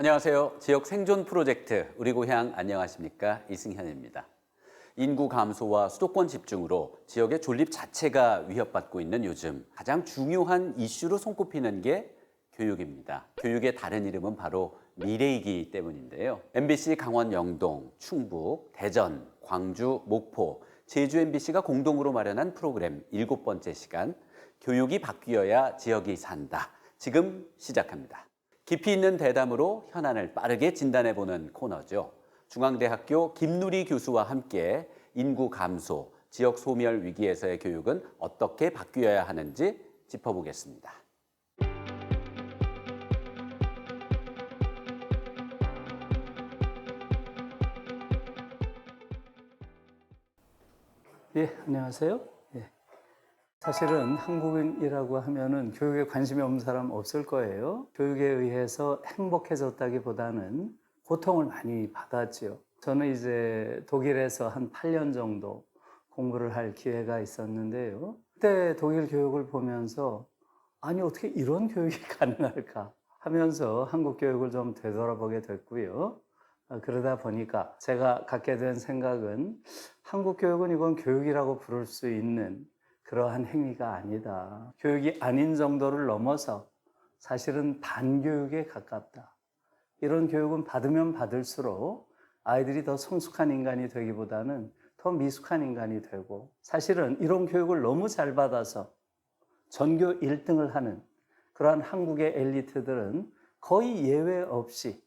안녕하세요. 지역 생존 프로젝트 우리 고향 안녕하십니까? 이승현입니다. 인구 감소와 수도권 집중으로 지역의 존립 자체가 위협받고 있는 요즘 가장 중요한 이슈로 손꼽히는 게 교육입니다. 교육의 다른 이름은 바로 미래이기 때문인데요. MBC 강원 영동, 충북, 대전, 광주, 목포, 제주 MBC가 공동으로 마련한 프로그램 7번째 시간 교육이 바뀌어야 지역이 산다. 지금 시작합니다. 깊이 있는 대담으로 현안을 빠르게 진단해보는 코너죠. 중앙대학교 김누리 교수와 함께 인구 감소, 지역 소멸 위기에서의 교육은 어떻게 바뀌어야 하는지 짚어보겠습니다. 예, 안녕하세요. 예. 사실은 한국인이라고 하면은 교육에 관심이 없는 사람 없을 거예요. 교육에 의해서 행복해졌다기보다는 고통을 많이 받았지요. 저는 이제 독일에서 한 8년 정도 공부를 할 기회가 있었는데요. 그때 독일 교육을 보면서 아니 어떻게 이런 교육이 가능할까 하면서 한국 교육을 좀 되돌아보게 됐고요. 그러다 보니까 제가 갖게 된 생각은 한국 교육은 이건 교육이라고 부를 수 있는 그러한 행위가 아니다. 교육이 아닌 정도를 넘어서 사실은 반교육에 가깝다. 이런 교육은 받으면 받을수록 아이들이 더 성숙한 인간이 되기보다는 더 미숙한 인간이 되고, 사실은 이런 교육을 너무 잘 받아서 전교 1등을 하는 그러한 한국의 엘리트들은 거의 예외 없이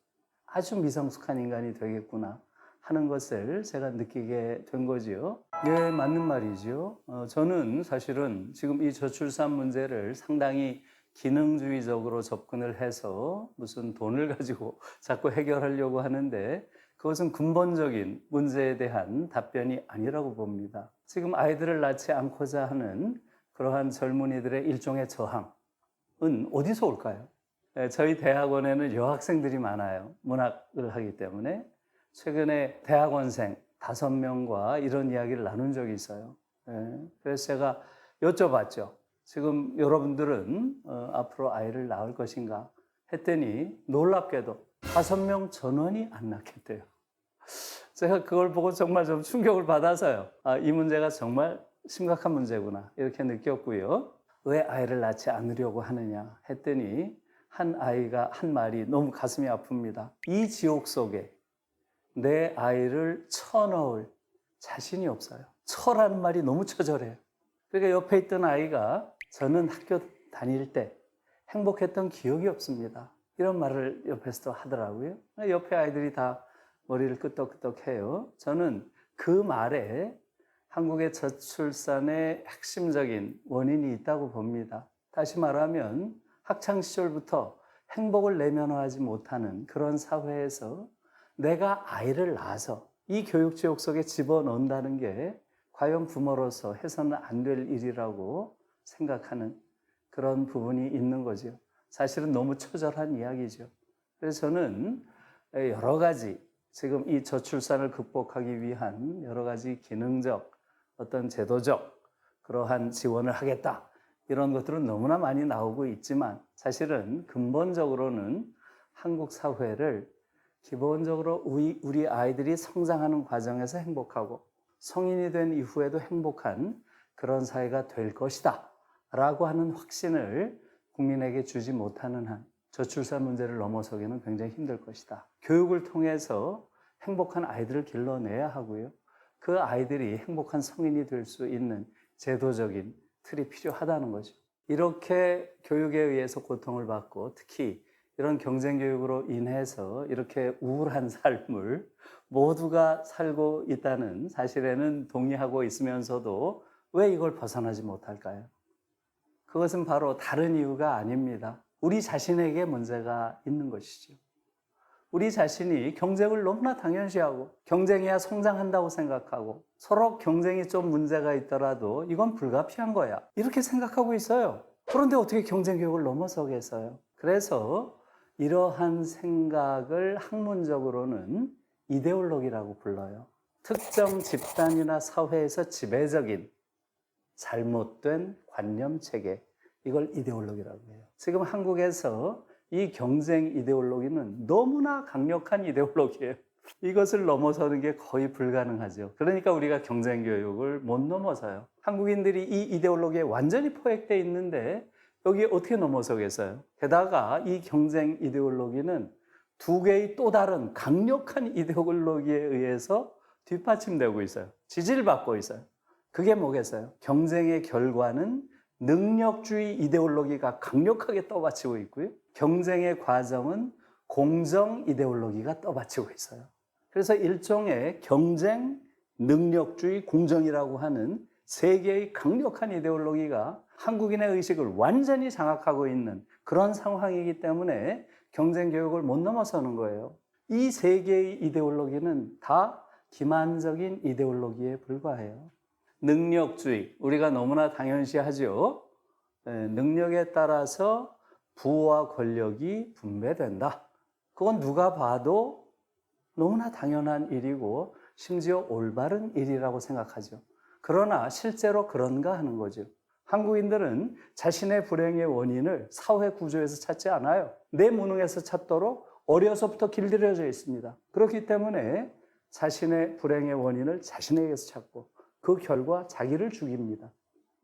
아주 미성숙한 인간이 되겠구나 하는 것을 제가 느끼게 된 거지요. 예, 맞는 말이죠. 저는 사실은 지금 이 저출산 문제를 상당히 기능주의적으로 접근을 해서 무슨 돈을 가지고 자꾸 해결하려고 하는데, 그것은 근본적인 문제에 대한 답변이 아니라고 봅니다. 지금 아이들을 낳지 않고자 하는 그러한 젊은이들의 일종의 저항은 어디서 올까요? 저희 대학원에는 여학생들이 많아요. 문학을 하기 때문에. 최근에 대학원생 5명과 이런 이야기를 나눈 적이 있어요. 그래서 제가 여쭤봤죠. 지금 여러분들은 앞으로 아이를 낳을 것인가 했더니 놀랍게도 5명 전원이 안 낳겠대요. 제가 그걸 보고 정말 좀 충격을 받아서요. 이 문제가 정말 심각한 문제구나 이렇게 느꼈고요. 왜 아이를 낳지 않으려고 하느냐 했더니 한 아이가 한 말이 너무 가슴이 아픕니다. 이 지옥 속에 내 아이를 쳐넣을 자신이 없어요. 처라는 말이 너무 처절해요. 그러니까 옆에 있던 아이가 저는 학교 다닐 때 행복했던 기억이 없습니다. 이런 말을 옆에서 하더라고요. 옆에 아이들이 다 머리를 끄덕끄덕해요. 저는 그 말에 한국의 저출산의 핵심적인 원인이 있다고 봅니다. 다시 말하면 학창시절부터 행복을 내면화하지 못하는 그런 사회에서 내가 아이를 낳아서 이 교육지옥 속에 집어넣는다는 게 과연 부모로서 해서는 안 될 일이라고 생각하는 그런 부분이 있는 거죠. 사실은 너무 처절한 이야기죠. 그래서 저는 여러 가지 지금 이 저출산을 극복하기 위한 여러 가지 기능적 어떤 제도적 그러한 지원을 하겠다. 이런 것들은 너무나 많이 나오고 있지만 사실은 근본적으로는 한국 사회를 기본적으로 우리 아이들이 성장하는 과정에서 행복하고 성인이 된 이후에도 행복한 그런 사회가 될 것이다 라고 하는 확신을 국민에게 주지 못하는 한 저출산 문제를 넘어서기는 굉장히 힘들 것이다. 교육을 통해서 행복한 아이들을 길러내야 하고요. 그 아이들이 행복한 성인이 될 수 있는 제도적인 틀이 필요하다는 거죠. 이렇게 교육에 의해서 고통을 받고 특히 이런 경쟁교육으로 인해서 이렇게 우울한 삶을 모두가 살고 있다는 사실에는 동의하고 있으면서도 왜 이걸 벗어나지 못할까요? 그것은 바로 다른 이유가 아닙니다. 우리 자신에게 문제가 있는 것이죠. 우리 자신이 경쟁을 너무나 당연시하고 경쟁해야 성장한다고 생각하고 서로 경쟁이 좀 문제가 있더라도 이건 불가피한 거야 이렇게 생각하고 있어요. 그런데 어떻게 경쟁교육을 넘어서겠어요? 그래서 이러한 생각을 학문적으로는 이데올로기라고 불러요. 특정 집단이나 사회에서 지배적인 잘못된 관념 체계, 이걸 이데올로기라고 해요. 지금 한국에서 이 경쟁 이데올로기는 너무나 강력한 이데올로기예요. 이것을 넘어서는 게 거의 불가능하죠. 그러니까 우리가 경쟁 교육을 못 넘어서요. 한국인들이 이 이데올로기에 완전히 포획되어 있는데 여기에 어떻게 넘어서겠어요? 게다가 이 경쟁 이데올로기는 두 개의 또 다른 강력한 이데올로기에 의해서 뒷받침되고 있어요. 지지를 받고 있어요. 그게 뭐겠어요? 경쟁의 결과는 능력주의 이데올로기가 강력하게 떠받치고 있고요. 경쟁의 과정은 공정 이데올로기가 떠받치고 있어요. 그래서 일종의 경쟁, 능력주의, 공정이라고 하는 세 개의 강력한 이데올로기가 한국인의 의식을 완전히 장악하고 있는 그런 상황이기 때문에 경쟁 교육을 못 넘어서는 거예요. 이 세 개의 이데올로기는 다 기만적인 이데올로기에 불과해요. 능력주의, 우리가 너무나 당연시하죠. 능력에 따라서 부와 권력이 분배된다. 그건 누가 봐도 너무나 당연한 일이고 심지어 올바른 일이라고 생각하죠. 그러나 실제로 그런가 하는 거죠. 한국인들은 자신의 불행의 원인을 사회 구조에서 찾지 않아요. 내 무능에서 찾도록 어려서부터 길들여져 있습니다. 그렇기 때문에 자신의 불행의 원인을 자신에게서 찾고 그 결과 자기를 죽입니다.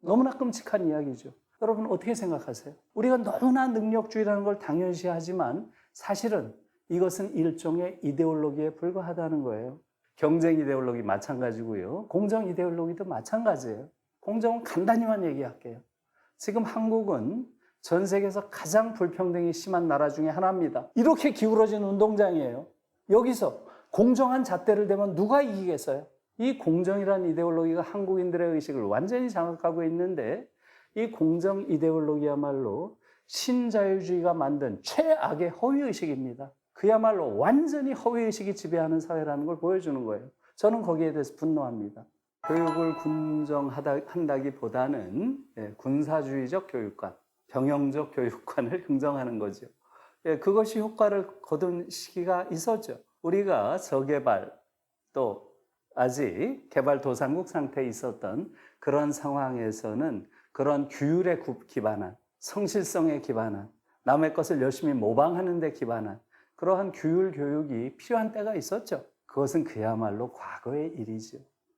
너무나 끔찍한 이야기죠. 여러분 어떻게 생각하세요? 우리가 너무나 능력주의라는 걸 당연시하지만 사실은 이것은 일종의 이데올로기에 불과하다는 거예요. 경쟁 이데올로기 마찬가지고요. 공정 이데올로기도 마찬가지예요. 공정은 간단히만 얘기할게요. 지금 한국은 전 세계에서 가장 불평등이 심한 나라 중에 하나입니다. 이렇게 기울어진 운동장이에요. 여기서 공정한 잣대를 대면 누가 이기겠어요? 이 공정이라는 이데올로기가 한국인들의 의식을 완전히 장악하고 있는데 이 공정 이데올로기야말로 신자유주의가 만든 최악의 허위의식입니다. 그야말로 완전히 허위의식이 지배하는 사회라는 걸 보여주는 거예요. 저는 거기에 대해서 분노합니다. 교육을 군정한다기보다는 군사주의적 교육관, 병영적 교육관을 긍정하는 거죠. 그것이 효과를 거둔 시기가 있었죠. 우리가 저개발 또 아직 개발도상국 상태에 있었던 그런 상황에서는 그런 규율에 기반한, 성실성에 기반한, 남의 것을 열심히 모방하는 데 기반한 그러한 규율 교육이 필요한 때가 있었죠. 그것은 그야말로 과거의 일이죠.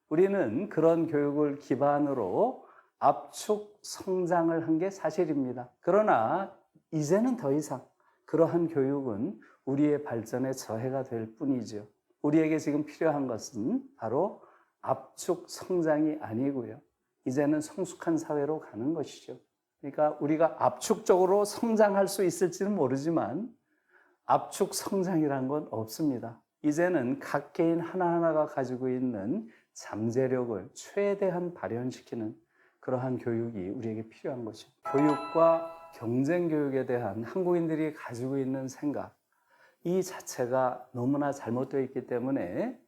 우리는 그런 교육을 기반으로 압축 성장을 한 게 사실입니다. 그러나 이제는 더 이상 그러한 교육은 우리의 발전에 저해가 될 뿐이죠. 우리에게 지금 필요한 것은 바로 압축 성장이 아니고요. 이제는 성숙한 사회로 가는 것이죠. 그러니까 우리가 압축적으로 성장할 수 있을지는 모르지만 압축 성장이란 건 없습니다. 이제는 각 개인 하나하나가 가지고 있는 잠재력을 최대한 발현시키는 그러한 교육이 우리에게 필요한 거죠. 교육과 경쟁 교육에 대한 한국인들이 가지고 있는 생각, 이 자체가 너무나 잘못되어 있기 때문에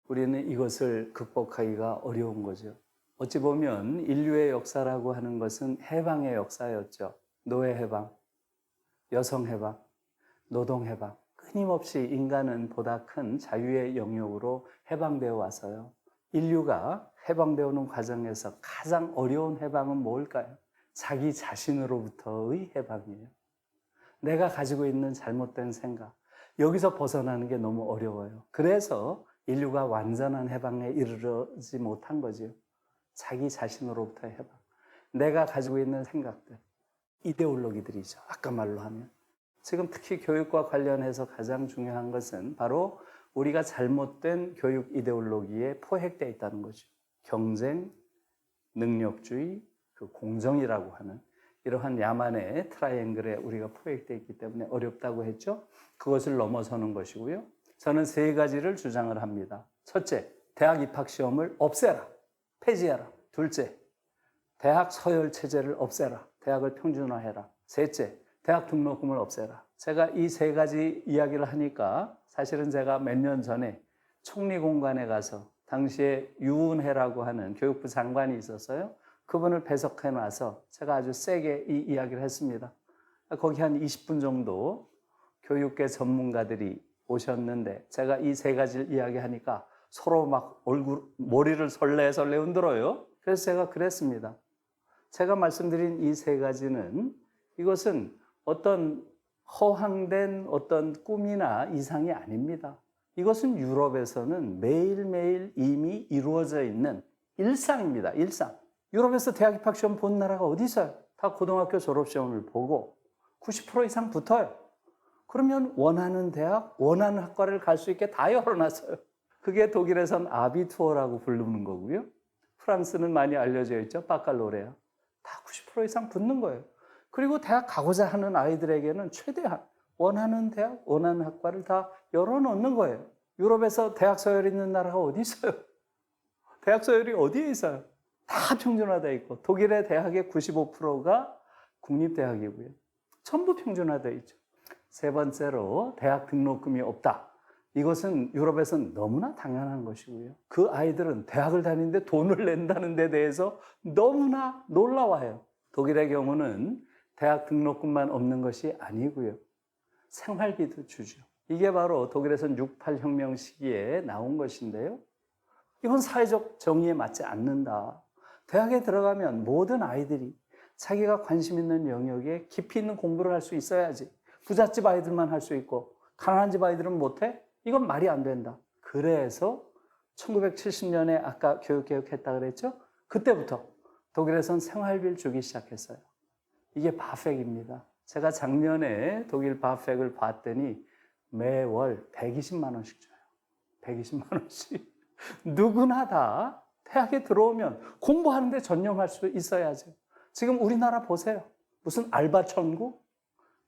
우리는 이것을 극복하기가 어려운 거죠. 어찌 보면 인류의 역사라고 하는 것은 해방의 역사였죠. 노예 해방, 여성 해방, 노동 해방. 끊임없이 인간은 보다 큰 자유의 영역으로 해방되어 와서요. 인류가 해방되어 오는 과정에서 가장 어려운 해방은 뭘까요? 자기 자신으로부터의 해방이에요. 내가 가지고 있는 잘못된 생각, 여기서 벗어나는 게 너무 어려워요. 그래서 인류가 완전한 해방에 이르지 못한 거죠. 자기 자신으로부터의 해방. 내가 가지고 있는 생각들, 이데올로기들이죠. 아까 말로 하면. 지금 특히 교육과 관련해서 가장 중요한 것은 바로 우리가 잘못된 교육 이데올로기에 포획되어 있다는 거죠. 경쟁, 능력주의, 그 공정이라고 하는 이러한 야만의 트라이앵글에 우리가 포획되어 있기 때문에 어렵다고 했죠. 그것을 넘어서는 것이고요. 저는 세 가지를 주장을 합니다. 첫째, 대학 입학 시험을 없애라. 폐지해라. 둘째, 대학 서열 체제를 없애라. 대학을 평준화해라. 셋째, 대학 등록금을 없애라. 제가 이 세 가지 이야기를 하니까 사실은 제가 몇 년 전에 총리공관에 가서 당시에 유은혜라고 하는 교육부 장관이 있었어요. 그분을 배석해 놔서 제가 아주 세게 이 이야기를 했습니다. 거기 한 20분 정도 교육계 전문가들이 오셨는데 제가 이 세 가지를 이야기하니까 서로 막 머리를 설레설레 흔들어요. 그래서 제가 그랬습니다. 제가 말씀드린 이 세 가지는 이것은 어떤 허황된 어떤 꿈이나 이상이 아닙니다. 이것은 유럽에서는 매일매일 이미 이루어져 있는 일상입니다. 일상. 유럽에서 대학 입학 시험 본 나라가 어디 있어요? 다 고등학교 졸업 시험을 보고 90% 이상 붙어요. 그러면 원하는 대학, 원하는 학과를 갈 수 있게 다 열어놨어요. 그게 독일에선 아비투어라고 부르는 거고요. 프랑스는 많이 알려져 있죠. 바칼로레아. 다 90% 이상 붙는 거예요. 그리고 대학 가고자 하는 아이들에게는 최대한 원하는 대학, 원하는 학과를 다 열어놓는 거예요. 유럽에서 대학 서열이 있는 나라가 어디 있어요? 대학 서열이 어디에 있어요? 다 평준화되어 있고 독일의 대학의 95%가 국립대학이고요. 전부 평준화되어 있죠. 세 번째로 대학 등록금이 없다. 이것은 유럽에서는 너무나 당연한 것이고요. 그 아이들은 대학을 다니는데 돈을 낸다는 데 대해서 너무나 놀라워해요. 독일의 경우는 대학 등록금만 없는 것이 아니고요. 생활비도 주죠. 이게 바로 독일에서는 68혁명 시기에 나온 것인데요. 이건 사회적 정의에 맞지 않는다. 대학에 들어가면 모든 아이들이 자기가 관심 있는 영역에 깊이 있는 공부를 할 수 있어야지. 부잣집 아이들만 할 수 있고 가난한 집 아이들은 못해? 이건 말이 안 된다. 그래서 1970년에 아까 교육개혁했다 그랬죠? 그때부터 독일에선 생활비를 주기 시작했어요. 이게 바펙입니다. 제가 작년에 독일 바펙을 봤더니 매월 120만 원씩 줘요. 120만 원씩. 누구나 다 대학에 들어오면 공부하는데 전념할 수 있어야죠. 지금 우리나라 보세요. 무슨 알바 천국?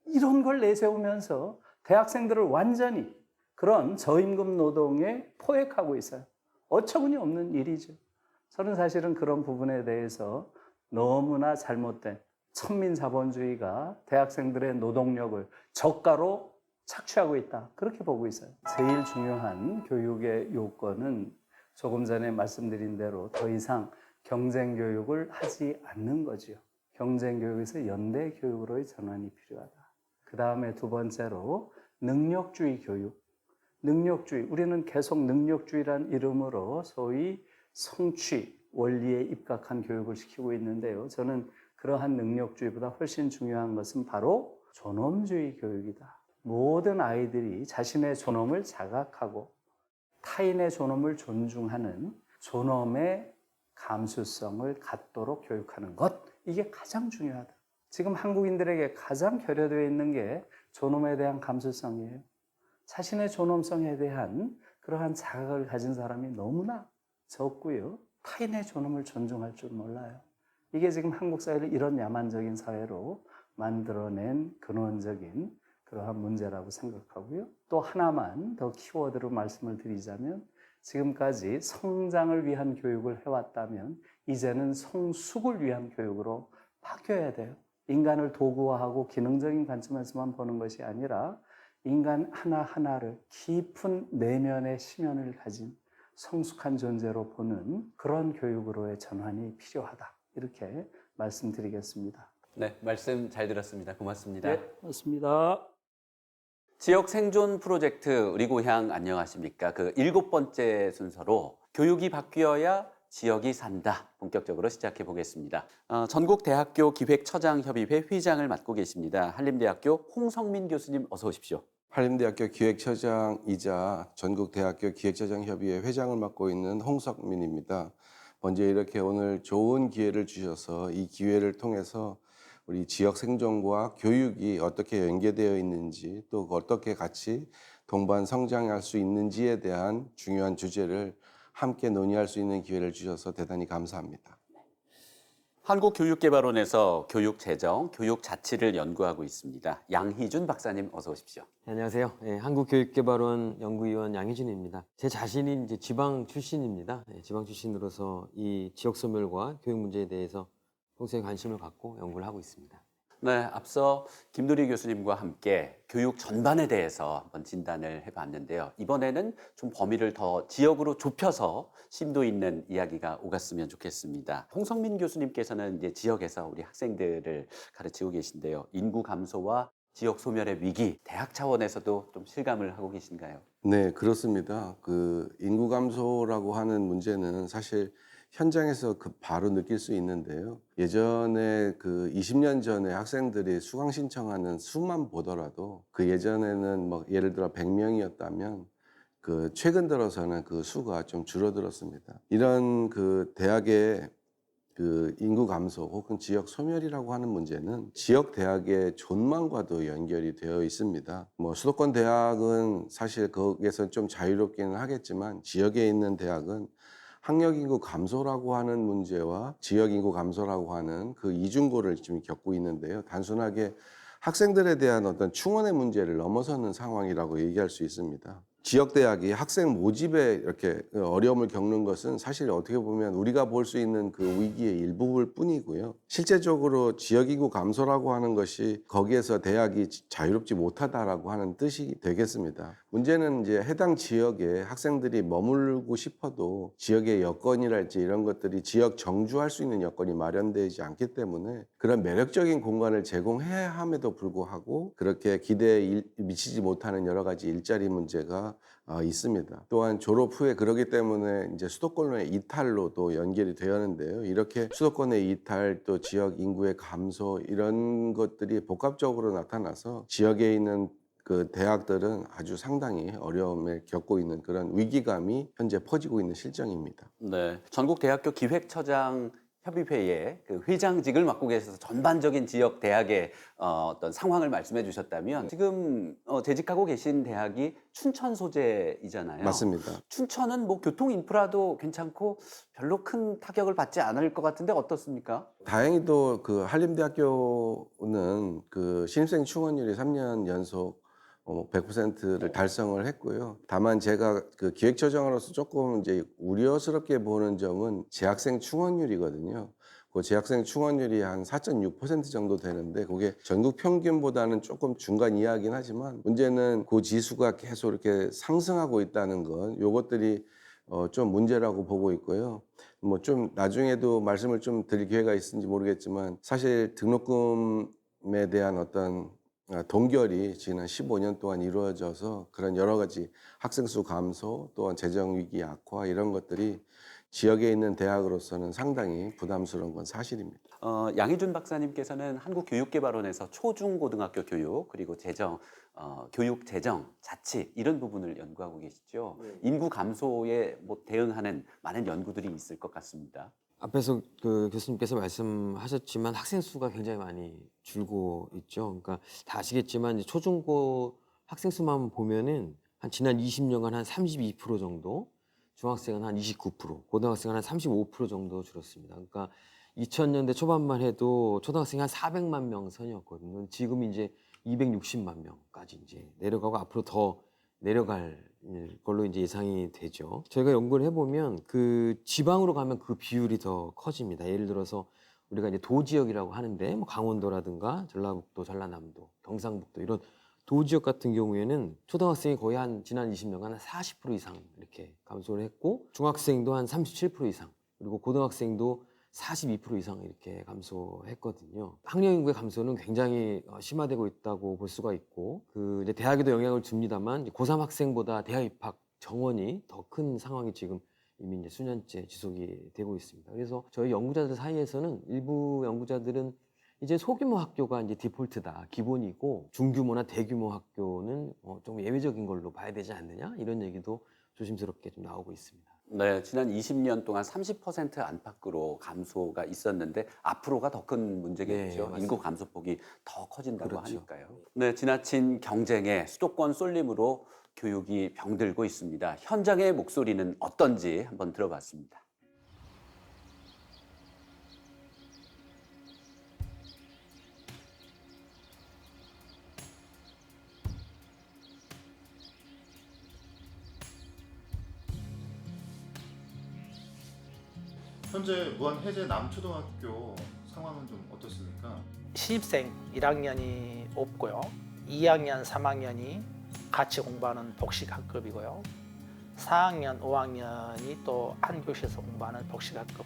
이런 걸 내세우면서 대학생들을 완전히 그런 저임금 노동에 포획하고 있어요. 어처구니 없는 일이죠. 저는 사실은 그런 부분에 대해서 너무나 잘못된 천민자본주의가 대학생들의 노동력을 저가로 착취하고 있다. 그렇게 보고 있어요. 제일 중요한 교육의 요건은 조금 전에 말씀드린 대로 더 이상 경쟁 교육을 하지 않는 거지요. 경쟁 교육에서 연대 교육으로의 전환이 필요하다. 그 다음에 두 번째로 능력주의 교육. 능력주의. 우리는 계속 능력주의란 이름으로 소위 성취 원리에 입각한 교육을 시키고 있는데요. 저는 그러한 능력주의보다 훨씬 중요한 것은 바로 존엄주의 교육이다. 모든 아이들이 자신의 존엄을 자각하고 타인의 존엄을 존중하는 존엄의 감수성을 갖도록 교육하는 것. 이게 가장 중요하다. 지금 한국인들에게 가장 결여되어 있는 게 존엄에 대한 감수성이에요. 자신의 존엄성에 대한 그러한 자각을 가진 사람이 너무나 적고요. 타인의 존엄을 존중할 줄 몰라요. 이게 지금 한국 사회를 이런 야만적인 사회로 만들어낸 근원적인 그러한 문제라고 생각하고요. 또 하나만 더 키워드로 말씀을 드리자면 지금까지 성장을 위한 교육을 해왔다면 이제는 성숙을 위한 교육으로 바뀌어야 돼요. 인간을 도구화하고 기능적인 관점에서만 보는 것이 아니라 인간 하나하나를 깊은 내면의 심연을 가진 성숙한 존재로 보는 그런 교육으로의 전환이 필요하다. 이렇게 말씀드리겠습니다. 네, 말씀 잘 들었습니다. 고맙습니다. 네, 맞습니다. 지역 생존 프로젝트 우리 고향 안녕하십니까? 그 7번째 순서로 교육이 바뀌어야 지역이 산다. 본격적으로 시작해 보겠습니다. 전국대학교 기획처장협의회 회장을 맡고 계십니다. 한림대학교 홍성민 교수님 어서 오십시오. 한림대학교 기획처장이자 전국대학교 기획처장협의회 회장을 맡고 있는 홍석민입니다. 먼저 이렇게 오늘 좋은 기회를 주셔서 이 기회를 통해서 우리 지역 생존과 교육이 어떻게 연계되어 있는지 또 어떻게 같이 동반 성장할 수 있는지에 대한 중요한 주제를 함께 논의할 수 있는 기회를 주셔서 대단히 감사합니다. 한국교육개발원에서 교육 재정, 교육 자치를 연구하고 있습니다. 양희준 박사님 어서 오십시오. 네, 안녕하세요. 한국교육개발원 연구위원 양희준입니다. 제 자신이 이제 지방 출신입니다. 지방 출신으로서 이 지역 소멸과 교육 문제에 대해서 평소에 관심을 갖고 연구를 하고 있습니다. 네, 앞서 김누리 교수님과 함께 교육 전반에 대해서 한번 진단을 해봤는데요. 이번에는 좀 범위를 더 지역으로 좁혀서 심도 있는 이야기가 오갔으면 좋겠습니다. 홍성민 교수님께서는 이제 지역에서 우리 학생들을 가르치고 계신데요. 인구 감소와 지역 소멸의 위기, 대학 차원에서도 좀 실감을 하고 계신가요? 네, 그렇습니다. 그 인구 감소라고 하는 문제는 사실 현장에서 바로 느낄 수 있는데요. 예전에 그 20년 전에 학생들이 수강 신청하는 수만 보더라도 그 예전에는 뭐 예를 들어 100명이었다면 그 최근 들어서는 그 수가 좀 줄어들었습니다. 이런 그 대학의 그 인구 감소 혹은 지역 소멸이라고 하는 문제는 지역 대학의 존망과도 연결이 되어 있습니다. 뭐 수도권 대학은 사실 거기에서 좀 자유롭기는 하겠지만 지역에 있는 대학은 학력 인구 감소라고 하는 문제와 지역 인구 감소라고 하는 그 이중고를 지금 겪고 있는데요. 단순하게 학생들에 대한 어떤 충원의 문제를 넘어서는 상황이라고 얘기할 수 있습니다. 지역 대학이 학생 모집에 이렇게 어려움을 겪는 것은 사실 어떻게 보면 우리가 볼 수 있는 그 위기의 일부일 뿐이고요. 실제적으로 지역 인구 감소라고 하는 것이 거기에서 대학이 자유롭지 못하다라고 하는 뜻이 되겠습니다. 문제는 이제 해당 지역에 학생들이 머물고 싶어도 지역의 여건이랄지 이런 것들이 지역 정주할 수 있는 여건이 마련되지 않기 때문에 그런 매력적인 공간을 제공해야 함에도 불구하고 그렇게 기대에 미치지 못하는 여러 가지 일자리 문제가 있습니다. 또한 졸업 후에 그러기 때문에 이제 수도권의 이탈로도 연결이 되었는데요. 이렇게 수도권의 이탈 또 지역 인구의 감소 이런 것들이 복합적으로 나타나서 지역에 있는 그 대학들은 아주 상당히 어려움을 겪고 있는 그런 위기감이 현재 퍼지고 있는 실정입니다. 네, 전국대학교 기획처장 협의회의 그 회장직을 맡고 계셔서 전반적인 지역 대학의 어떤 상황을 말씀해 주셨다면 지금 재직하고 계신 대학이 춘천 소재이잖아요. 맞습니다. 춘천은 뭐 교통 인프라도 괜찮고 별로 큰 타격을 받지 않을 것 같은데 어떻습니까? 다행히도 그 한림대학교는 그 신입생 충원율이 3년 연속 100%를 달성을 했고요. 다만 제가 그 기획처장으로서 조금 이제 우려스럽게 보는 점은 재학생 충원율이거든요. 그 재학생 충원율이 한 4.6% 정도 되는데 그게 전국 평균보다는 조금 중간 이하긴 하지만 문제는 그 지수가 계속 이렇게 상승하고 있다는 것, 요것들이 좀 문제라고 보고 있고요. 뭐 좀 나중에도 말씀을 좀 드릴 기회가 있을지 모르겠지만 사실 등록금에 대한 어떤 동결이 지난 15년 동안 이루어져서 그런 여러 가지 학생 수 감소 또한 재정 위기 악화 이런 것들이 지역에 있는 대학으로서는 상당히 부담스러운 건 사실입니다. 양희준 박사님께서는 한국교육개발원에서 초중고등학교 교육 그리고 재정, 교육 재정, 자치 이런 부분을 연구하고 계시죠. 인구 감소에 뭐 대응하는 많은 연구들이 있을 것 같습니다. 앞에서 그 교수님께서 말씀하셨지만 학생 수가 굉장히 많이 줄고 있죠. 그러니까 다 아시겠지만 이제 초중고 학생 수만 보면은 한 지난 20년간 한 32% 정도, 중학생은 한 29%, 고등학생은 한 35% 정도 줄었습니다. 그러니까 2000년대 초반만 해도 초등학생이 한 400만 명 선이었거든요. 지금 이제 260만 명까지 이제 내려가고 앞으로 더 내려갈 걸로 이제 예상이 되죠. 저희가 연구를 해보면 그 지방으로 가면 그 비율이 더 커집니다. 예를 들어서 우리가 이제 도지역이라고 하는데 뭐 강원도라든가 전라북도, 전라남도, 경상북도 이런 도지역 같은 경우에는 초등학생이 거의 한 지난 20년간 한 40% 이상 이렇게 감소를 했고 중학생도 한 37% 이상 그리고 고등학생도 42% 이상 이렇게 감소했거든요. 학령 인구의 감소는 굉장히 심화되고 있다고 볼 수가 있고 그 이제 대학에도 영향을 줍니다만 고3 학생보다 대학 입학 정원이 더 큰 상황이 지금 이미 이제 수년째 지속이 되고 있습니다. 그래서 저희 연구자들 사이에서는 일부 연구자들은 이제 소규모 학교가 이제 디폴트다, 기본이고 중규모나 대규모 학교는 좀 예외적인 걸로 봐야 되지 않느냐 이런 얘기도 조심스럽게 좀 나오고 있습니다. 네, 지난 20년 동안 30% 안팎으로 감소가 있었는데 앞으로가 더 큰 문제겠죠. 네, 인구 감소폭이 더 커진다고 그렇죠. 하니까요. 네, 지나친 경쟁에 수도권 쏠림으로 교육이 병들고 있습니다. 현장의 목소리는 어떤지 한번 들어봤습니다. 현재 무한 해제 남초등학교 상황은 좀 어떻습니까? 신입생 1학년이 없고요. 2학년, 3학년이 같이 공부하는 복식 학급이고요. 4학년, 5학년이 또 한 교실에서 공부하는 복식 학급.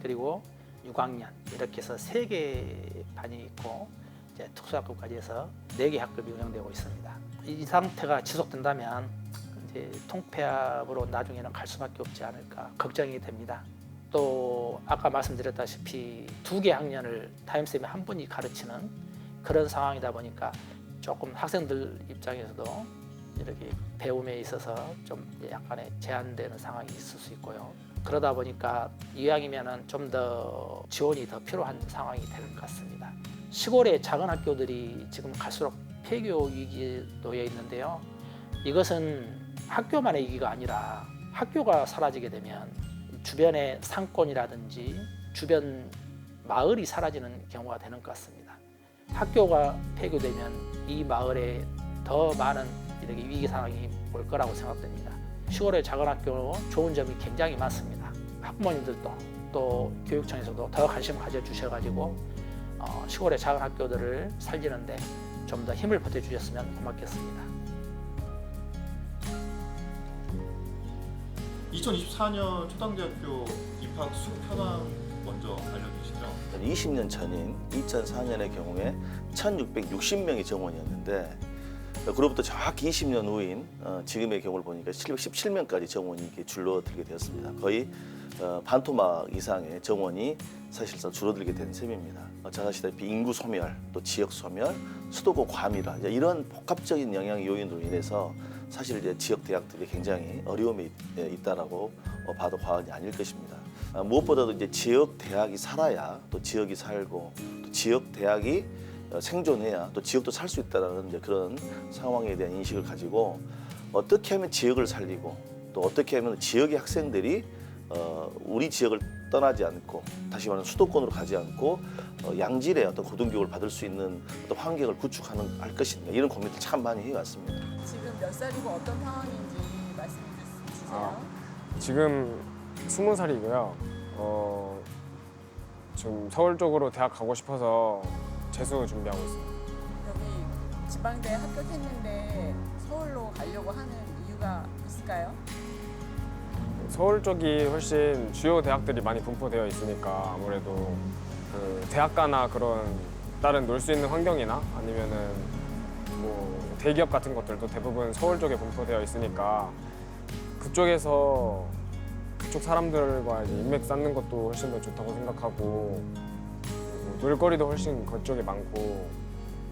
그리고 6학년 이렇게 해서 3개 반이 있고 이제 특수학급까지 해서 4개 학급이 운영되고 있습니다. 이 상태가 지속된다면 이제 통폐합으로 나중에는 갈 수밖에 없지 않을까 걱정이 됩니다. 또 아까 말씀드렸다시피 2개 학년을 담임쌤이 한 분이 가르치는 그런 상황이다 보니까 조금 학생들 입장에서도 이렇게 배움에 있어서 좀 약간의 제한되는 상황이 있을 수 있고요. 그러다 보니까 이왕이면은 좀 더 지원이 더 필요한 상황이 될 것 같습니다. 시골의 작은 학교들이 지금 갈수록 폐교 위기에 놓여 있는데요. 이것은 학교만의 위기가 아니라 학교가 사라지게 되면 주변의 상권이라든지 주변 마을이 사라지는 경우가 되는 것 같습니다. 학교가 폐교되면 이 마을에 더 많은 이렇게 위기 상황이 올 거라고 생각됩니다. 시골의 작은 학교 좋은 점이 굉장히 많습니다. 학부모님들도 또 교육청에서도 더 관심 가져주셔가지고 시골의 작은 학교들을 살리는데 좀 더 힘을 보태주셨으면 고맙겠습니다. 2024년 초당대학교 입학 수급 현황 먼저 알려주시죠. 20년 전인 2004년의 경우에 1,660명의 정원이었는데 그로부터 정확히 20년 후인 지금의 경우를 보니까 717명까지 정원이 이렇게 줄어들게 되었습니다. 거의 반토막 이상의 정원이 사실상 줄어들게 된 셈입니다. 잘 아시다시피 인구 소멸, 또 지역 소멸, 수도권 과밀화 이런 복합적인 영향 요인으로 인해서 사실 이제 지역 대학들이 굉장히 어려움이 있다라고 봐도 과언이 아닐 것입니다. 무엇보다도 이제 지역 대학이 살아야 또 지역이 살고 또 지역 대학이 생존해야 또 지역도 살 수 있다라는 이제 그런 상황에 대한 인식을 가지고 어떻게 하면 지역을 살리고 또 어떻게 하면 지역의 학생들이 우리 지역을 떠나지 않고 다시 말하면 수도권으로 가지 않고 양질의 어떤 고등교육을 받을 수 있는 어떤 환경을 구축하는 할 것인가 이런 고민을 참 많이 해왔습니다. 지금 몇 살이고 어떤 상황인지 말씀 주세요. 지금 20살이고요. 좀 서울 쪽으로 대학 가고 싶어서 재수 준비하고 있어요. 여기 지방대 합격했는데 서울로 가려고 하는 이유가 있을까요? 서울 쪽이 훨씬 주요 대학들이 많이 분포되어 있으니까 아무래도 그 대학가나 그런 다른 놀 수 있는 환경이나 아니면은 뭐 대기업 같은 것들도 대부분 서울 쪽에 분포되어 있으니까 그쪽에서 그쪽 사람들과 이제 인맥 쌓는 것도 훨씬 더 좋다고 생각하고 그리고 놀거리도 훨씬 그쪽에 많고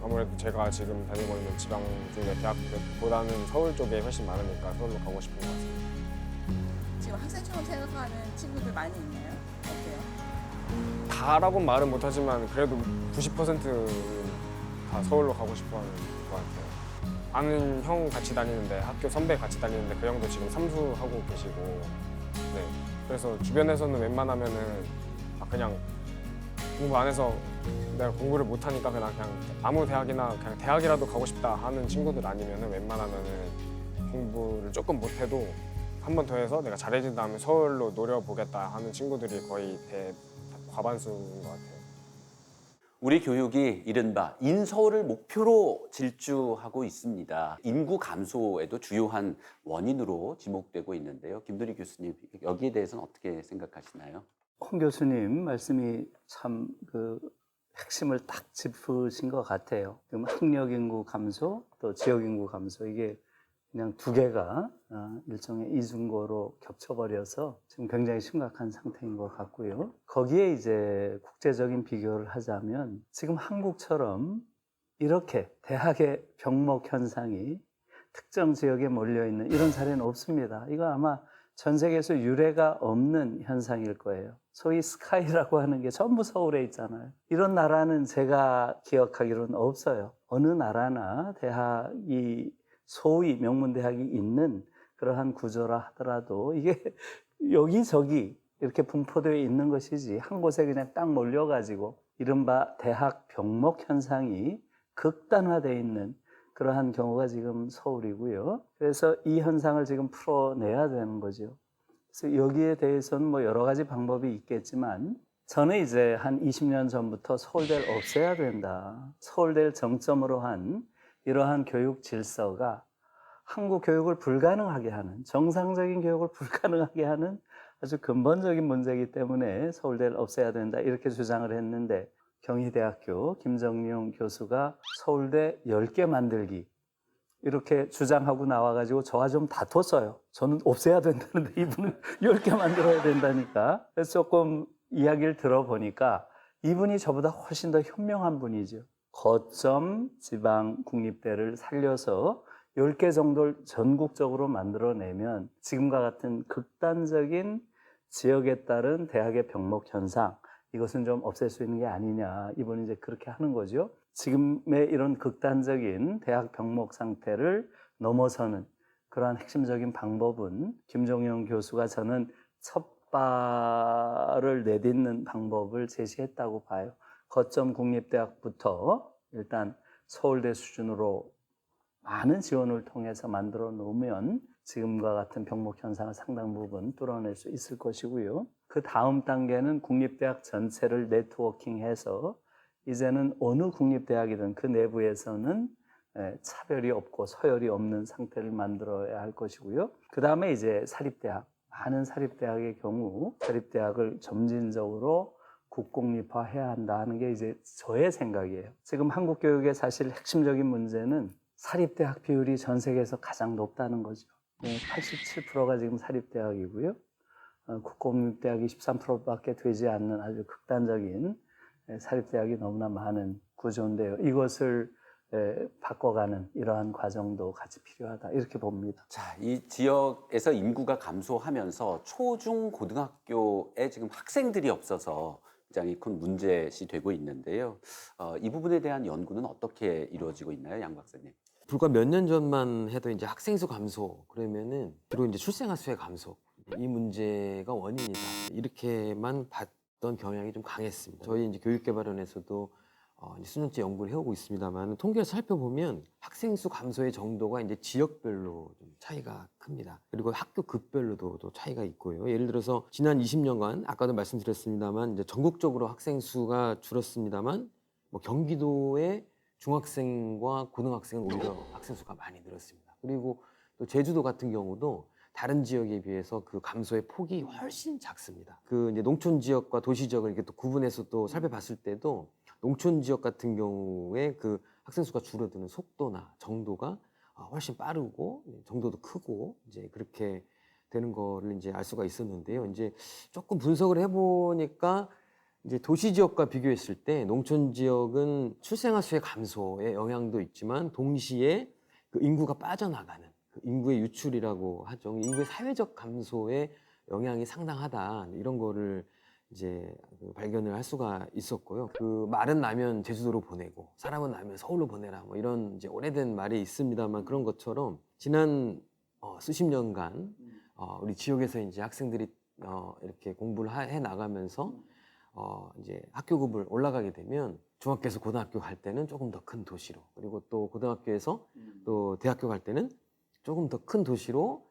아무래도 제가 지금 다니고 있는 지방 쪽의 대학보다는 서울 쪽에 훨씬 많으니까 서울로 가고 싶은 것 같습니다. 지금 학생처럼 생각하는 친구들 많이 있나요? 어때요? 다라고 말은 못하지만 그래도 90%는 다 서울로 가고 싶어하는 것 같아요. 아는 형 같이 다니는데 학교 선배 같이 다니는데 그 형도 지금 삼수하고 계시고 네. 그래서 주변에서는 웬만하면은 그냥 공부 안 해서 내가 공부를 못 하니까 그냥 아무 대학이나 그냥 대학이라도 가고 싶다 하는 친구들 아니면은 웬만하면은 공부를 조금 못 해도 한 번 더 해서 내가 잘해진 다음에 서울로 노려보겠다 하는 친구들이 거의 과반수인 것 같아요. 우리 교육이 이른바 인서울을 목표로 질주하고 있습니다. 인구 감소에도 주요한 원인으로 지목되고 있는데요. 김두리 교수님, 여기에 대해서는 어떻게 생각하시나요? 홍 교수님 말씀이 참 그 핵심을 딱 짚으신 것 같아요. 지금 학력 인구 감소, 또 지역 인구 감소 이게 그냥 두 개가 일종의 이중고로 겹쳐버려서 지금 굉장히 심각한 상태인 것 같고요. 거기에 이제 국제적인 비교를 하자면 지금 한국처럼 이렇게 대학의 병목 현상이 특정 지역에 몰려있는 이런 사례는 없습니다. 이거 아마 전 세계에서 유례가 없는 현상일 거예요. 소위 스카이라고 하는 게 전부 서울에 있잖아요. 이런 나라는 제가 기억하기로는 없어요. 어느 나라나 대학이 소위 명문대학이 있는 그러한 구조라 하더라도 이게 여기저기 이렇게 분포되어 있는 것이지 한 곳에 그냥 딱 몰려가지고 이른바 대학 병목 현상이 극단화되어 있는 그러한 경우가 지금 서울이고요. 그래서 이 현상을 지금 풀어내야 되는 거죠. 그래서 여기에 대해서는 뭐 여러 가지 방법이 있겠지만 저는 이제 한 20년 전부터 서울대를 없애야 된다. 서울대를 정점으로 한 이러한 교육 질서가 한국 교육을 불가능하게 하는, 정상적인 교육을 불가능하게 하는 아주 근본적인 문제이기 때문에 서울대를 없애야 된다 이렇게 주장을 했는데 경희대학교 김정용 교수가 서울대 10개 만들기 이렇게 주장하고 나와가지고 저와 좀 다퉜어요. 저는 없애야 된다는데 이분은 10개 만들어야 된다니까. 그래서 조금 이야기를 들어보니까 이분이 저보다 훨씬 더 현명한 분이죠. 거점 지방 국립대를 살려서 10개 정도를 전국적으로 만들어내면 지금과 같은 극단적인 지역에 따른 대학의 병목 현상, 이것은 좀 없앨 수 있는 게 아니냐. 이분이 이제 그렇게 하는 거죠. 지금의 이런 극단적인 대학 병목 상태를 넘어서는 그러한 핵심적인 방법은 김종영 교수가 저는 첫 발을 내딛는 방법을 제시했다고 봐요. 거점 국립대학부터 일단 서울대 수준으로 많은 지원을 통해서 만들어 놓으면 지금과 같은 병목 현상을 상당 부분 뚫어낼 수 있을 것이고요. 그 다음 단계는 국립대학 전체를 네트워킹해서 이제는 어느 국립대학이든 그 내부에서는 차별이 없고 서열이 없는 상태를 만들어야 할 것이고요. 그 다음에 이제 사립대학, 많은 사립대학의 경우 사립대학을 점진적으로 국공립화해야 한다 하는 게 이제 저의 생각이에요. 지금 한국 교육의 사실 핵심적인 문제는 사립대학 비율이 전 세계에서 가장 높다는 거죠. 87%가 지금 사립대학이고요. 국공립대학이 13%밖에 되지 않는 아주 극단적인 사립대학이 너무나 많은 구조인데요. 이것을 바꿔가는 이러한 과정도 같이 필요하다 이렇게 봅니다. 자, 이 지역에서 인구가 감소하면서 초중 고등학교에 지금 학생들이 없어서 굉장히 큰 문제시 되고 있는데요. 이 부분에 대한 연구는 어떻게 이루어지고 있나요, 양 박사님? 불과 몇 년 전만 해도 이제 학생 수 감소 그러면은 주로 이제 출생아 수의 감소 이 문제가 원인이다 이렇게만 봤던 경향이 좀 강했습니다. 저희 이제 교육개발원에서도 이제 수년째 연구를 해오고 있습니다만 통계를 살펴보면 학생 수 감소의 정도가 이제 지역별로 좀 차이가 큽니다. 그리고 학교 급별로도 또 차이가 있고요. 예를 들어서 지난 20년간 아까도 말씀드렸습니다만 이제 전국적으로 학생 수가 줄었습니다만 뭐 경기도의 중학생과 고등학생은 오히려 학생 수가 많이 늘었습니다. 그리고 또 제주도 같은 경우도 다른 지역에 비해서 그 감소의 폭이 훨씬 작습니다. 그 이제 농촌 지역과 도시 지역을 이렇게 또 구분해서 또 살펴봤을 때도 농촌 지역 같은 경우에 그 학생 수가 줄어드는 속도나 정도가 훨씬 빠르고 정도도 크고 이제 그렇게 되는 거를 이제 알 수가 있었는데요. 이제 조금 분석을 해보니까 이제 도시 지역과 비교했을 때 농촌 지역은 출생아 수의 감소의 영향도 있지만 동시에 그 인구가 빠져나가는 그 인구의 유출이라고 하죠. 인구의 사회적 감소의 영향이 상당하다 이런 거를 이제 발견을 할 수가 있었고요. 그 말은 나면 제주도로 보내고 사람은 나면 서울로 보내라 뭐 이런 이제 오래된 말이 있습니다만 그런 것처럼 지난 수십 년간 우리 지역에서 이제 학생들이 이렇게 공부를 해 나가면서 이제 학교급을 올라가게 되면 중학교에서 고등학교 갈 때는 조금 더 큰 도시로 그리고 또 고등학교에서 또 대학교 갈 때는 조금 더 큰 도시로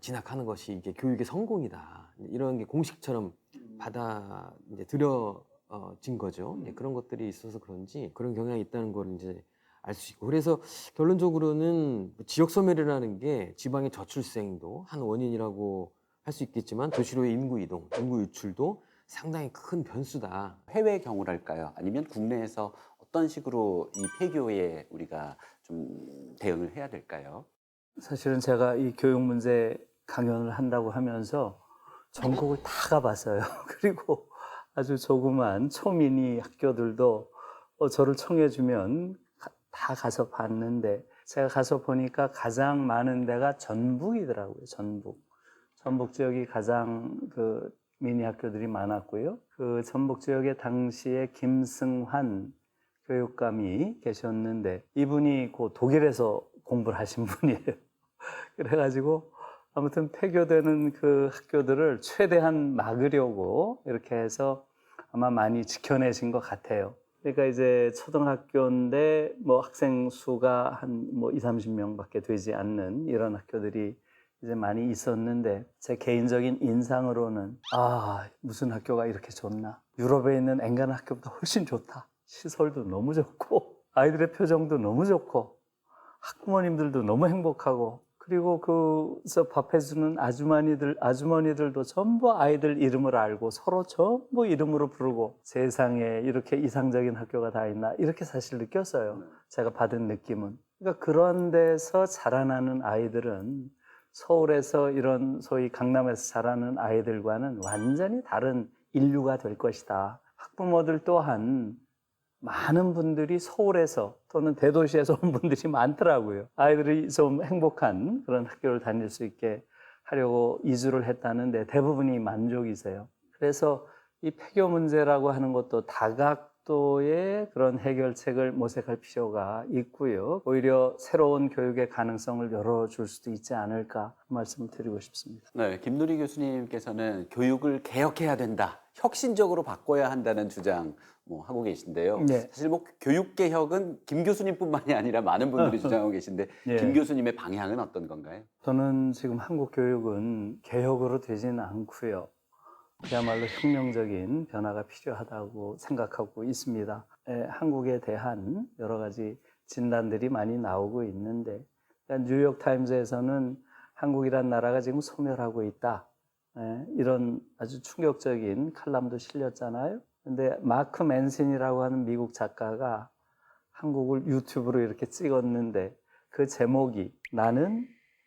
진학하는 것이 이게 교육의 성공이다 이런 게 공식처럼 받아 이제 들여진 거죠. 그런 것들이 있어서 그런지 그런 경향이 있다는 걸 이제 알 수 있고 그래서 결론적으로는 지역 소멸이라는 게 지방의 저출생도 한 원인이라고 할 수 있겠지만 도시로의 인구 이동, 인구 유출도 상당히 큰 변수다. 해외 경우랄까요? 아니면 국내에서 어떤 식으로 이 폐교에 우리가 좀 대응을 해야 될까요? 사실은 제가 이 교육 문제 강연을 한다고 하면서 전국을 다 가봤어요. 그리고 아주 조그만 초미니 학교들도 저를 청해주면 다 가서 봤는데 제가 가서 보니까 가장 많은 데가 전북이더라고요. 전북 지역이 가장 그 미니 학교들이 많았고요. 그 전북 지역에 당시에 김승환 교육감이 계셨는데 이분이 그 독일에서 공부를 하신 분이에요. 그래가지고 아무튼 폐교되는 그 학교들을 최대한 막으려고 이렇게 해서 아마 많이 지켜내신 것 같아요. 그러니까 이제 초등학교인데 뭐 학생 수가 한 뭐 20-30명밖에 되지 않는 이런 학교들이 이제 많이 있었는데 제 개인적인 인상으로는 무슨 학교가 이렇게 좋나. 유럽에 있는 앵간 학교보다 훨씬 좋다. 시설도 너무 좋고 아이들의 표정도 너무 좋고 학부모님들도 너무 행복하고 그리고 그서 밥해주는 아주머니들도 전부 아이들 이름을 알고 서로 전부 이름으로 부르고 세상에 이렇게 이상적인 학교가 다 있나 이렇게 사실 느꼈어요. 제가 받은 느낌은. 그러니까 그런 데서 자라나는 아이들은 서울에서 이런 소위 강남에서 자라는 아이들과는 완전히 다른 인류가 될 것이다. 학부모들 또한 많은 분들이 서울에서 또는 대도시에서 온 분들이 많더라고요. 아이들이 좀 행복한 그런 학교를 다닐 수 있게 하려고 이주를 했다는데 대부분이 만족이세요. 그래서 이 폐교 문제라고 하는 것도 다각도의 그런 해결책을 모색할 필요가 있고요. 오히려 새로운 교육의 가능성을 열어줄 수도 있지 않을까 말씀을 드리고 싶습니다. 네, 김누리 교수님께서는 교육을 개혁해야 된다, 혁신적으로 바꿔야 한다는 주장 하고 계신데요. 네. 사실 교육 개혁은 김 교수님뿐만이 아니라 많은 분들이 주장하고 계신데 네. 김 교수님의 방향은 어떤 건가요? 저는 지금 한국 교육은 개혁으로 되지는 않고요. 그야말로 혁명적인 변화가 필요하다고 생각하고 있습니다. 한국에 대한 여러 가지 진단들이 많이 나오고 있는데, 뉴욕타임즈에서는 한국이란 나라가 지금 소멸하고 있다, 이런 아주 충격적인 칼럼도 실렸잖아요. 근데 마크 맨슨이라고 하는 미국 작가가 한국을 유튜브로 이렇게 찍었는데 그 제목이 나는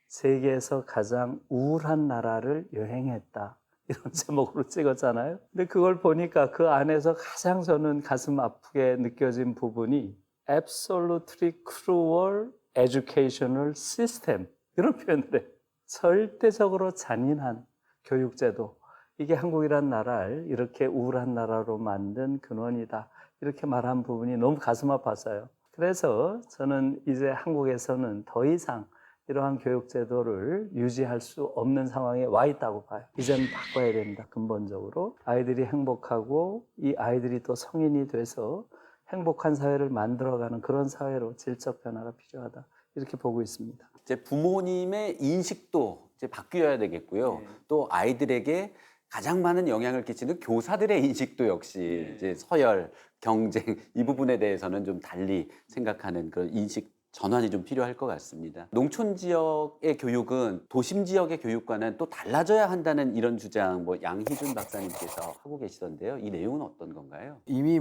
세계에서 가장 우울한 나라를 여행했다, 이런 제목으로 찍었잖아요. 근데 그걸 보니까 그 안에서 가장 저는 가슴 아프게 느껴진 부분이 absolutely cruel educational system, 이런 표현을 해요. 절대적으로 잔인한 교육제도, 이게 한국이란 나라를 이렇게 우울한 나라로 만든 근원이다, 이렇게 말한 부분이 너무 가슴 아팠어요. 그래서 저는 이제 한국에서는 더 이상 이러한 교육제도를 유지할 수 없는 상황에 와 있다고 봐요. 이제는 바꿔야 됩니다. 근본적으로 아이들이 행복하고 이 아이들이 또 성인이 돼서 행복한 사회를 만들어가는 그런 사회로 질적 변화가 필요하다, 이렇게 보고 있습니다. 이제 부모님의 인식도 이제 바뀌어야 되겠고요. 또 아이들에게 가장 많은 영향을 끼치는 교사들의 인식도 역시 이제 서열, 경쟁 이 부분에 대해서는 좀 달리 생각하는 그런 인식 전환이 좀 필요할 것 같습니다. 농촌 지역의 교육은 도심 지역의 교육과는 또 달라져야 한다는 이런 주장 양희준 박사님께서 하고 계시던데요. 이 내용은 어떤 건가요? 이미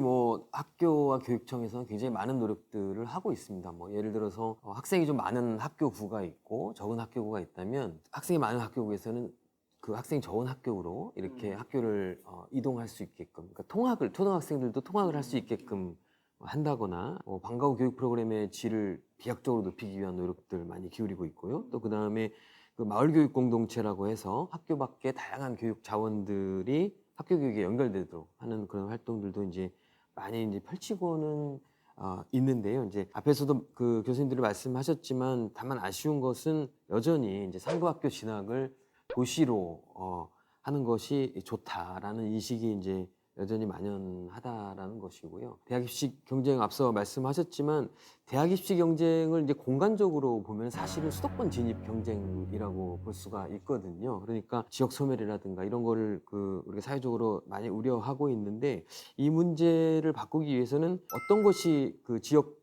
학교와 교육청에서는 굉장히 많은 노력들을 하고 있습니다. 예를 들어서 학생이 좀 많은 학교구가 있고 적은 학교구가 있다면 학생이 많은 학교구에서는 그 학생이 적은 학교로 이렇게 학교를 이동할 수 있게끔, 그러니까 초등학생들도 통학을 할 수 있게끔 한다거나 방과 후 교육 프로그램의 질을 비약적으로 높이기 위한 노력들 많이 기울이고 있고요. 또 그다음에 그 마을 교육 공동체라고 해서 학교 밖에 다양한 교육 자원들이 학교 교육에 연결되도록 하는 그런 활동들도 이제 많이 이제 펼치고는 있는데요. 이제 앞에서도 그 교수님들이 말씀하셨지만 다만 아쉬운 것은 여전히 이제 상부학교 진학을 도시로 하는 것이 좋다라는 인식이 이제 여전히 만연하다라는 것이고요. 대학 입시 경쟁 앞서 말씀하셨지만 대학 입시 경쟁을 이제 공간적으로 보면 사실은 수도권 진입 경쟁이라고 볼 수가 있거든요. 그러니까 지역 소멸이라든가 이런 거를 우리가 사회적으로 많이 우려하고 있는데, 이 문제를 바꾸기 위해서는 어떤 것이 그 지역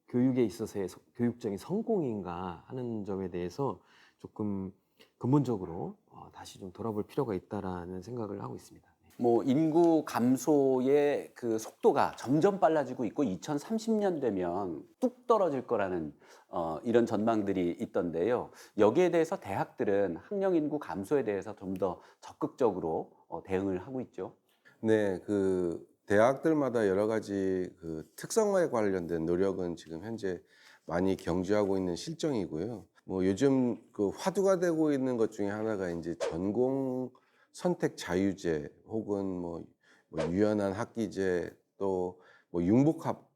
교육에 있어서의 교육적인 성공인가 하는 점에 대해서 조금 근본적으로 다시 좀 돌아볼 필요가 있다라는 생각을 하고 있습니다. 인구 감소의 그 속도가 점점 빨라지고 있고 2030년 되면 뚝 떨어질 거라는 이런 전망들이 있던데요. 여기에 대해서 대학들은 학령 인구 감소에 대해서 좀 더 적극적으로 대응을 하고 있죠. 네, 대학들마다 여러 가지 특성화에 관련된 노력은 지금 현재 많이 경주하고 있는 실정이고요. 요즘 화두가 되고 있는 것 중에 하나가 이제 전공 선택 자유제 혹은 유연한 학기제, 또 융복합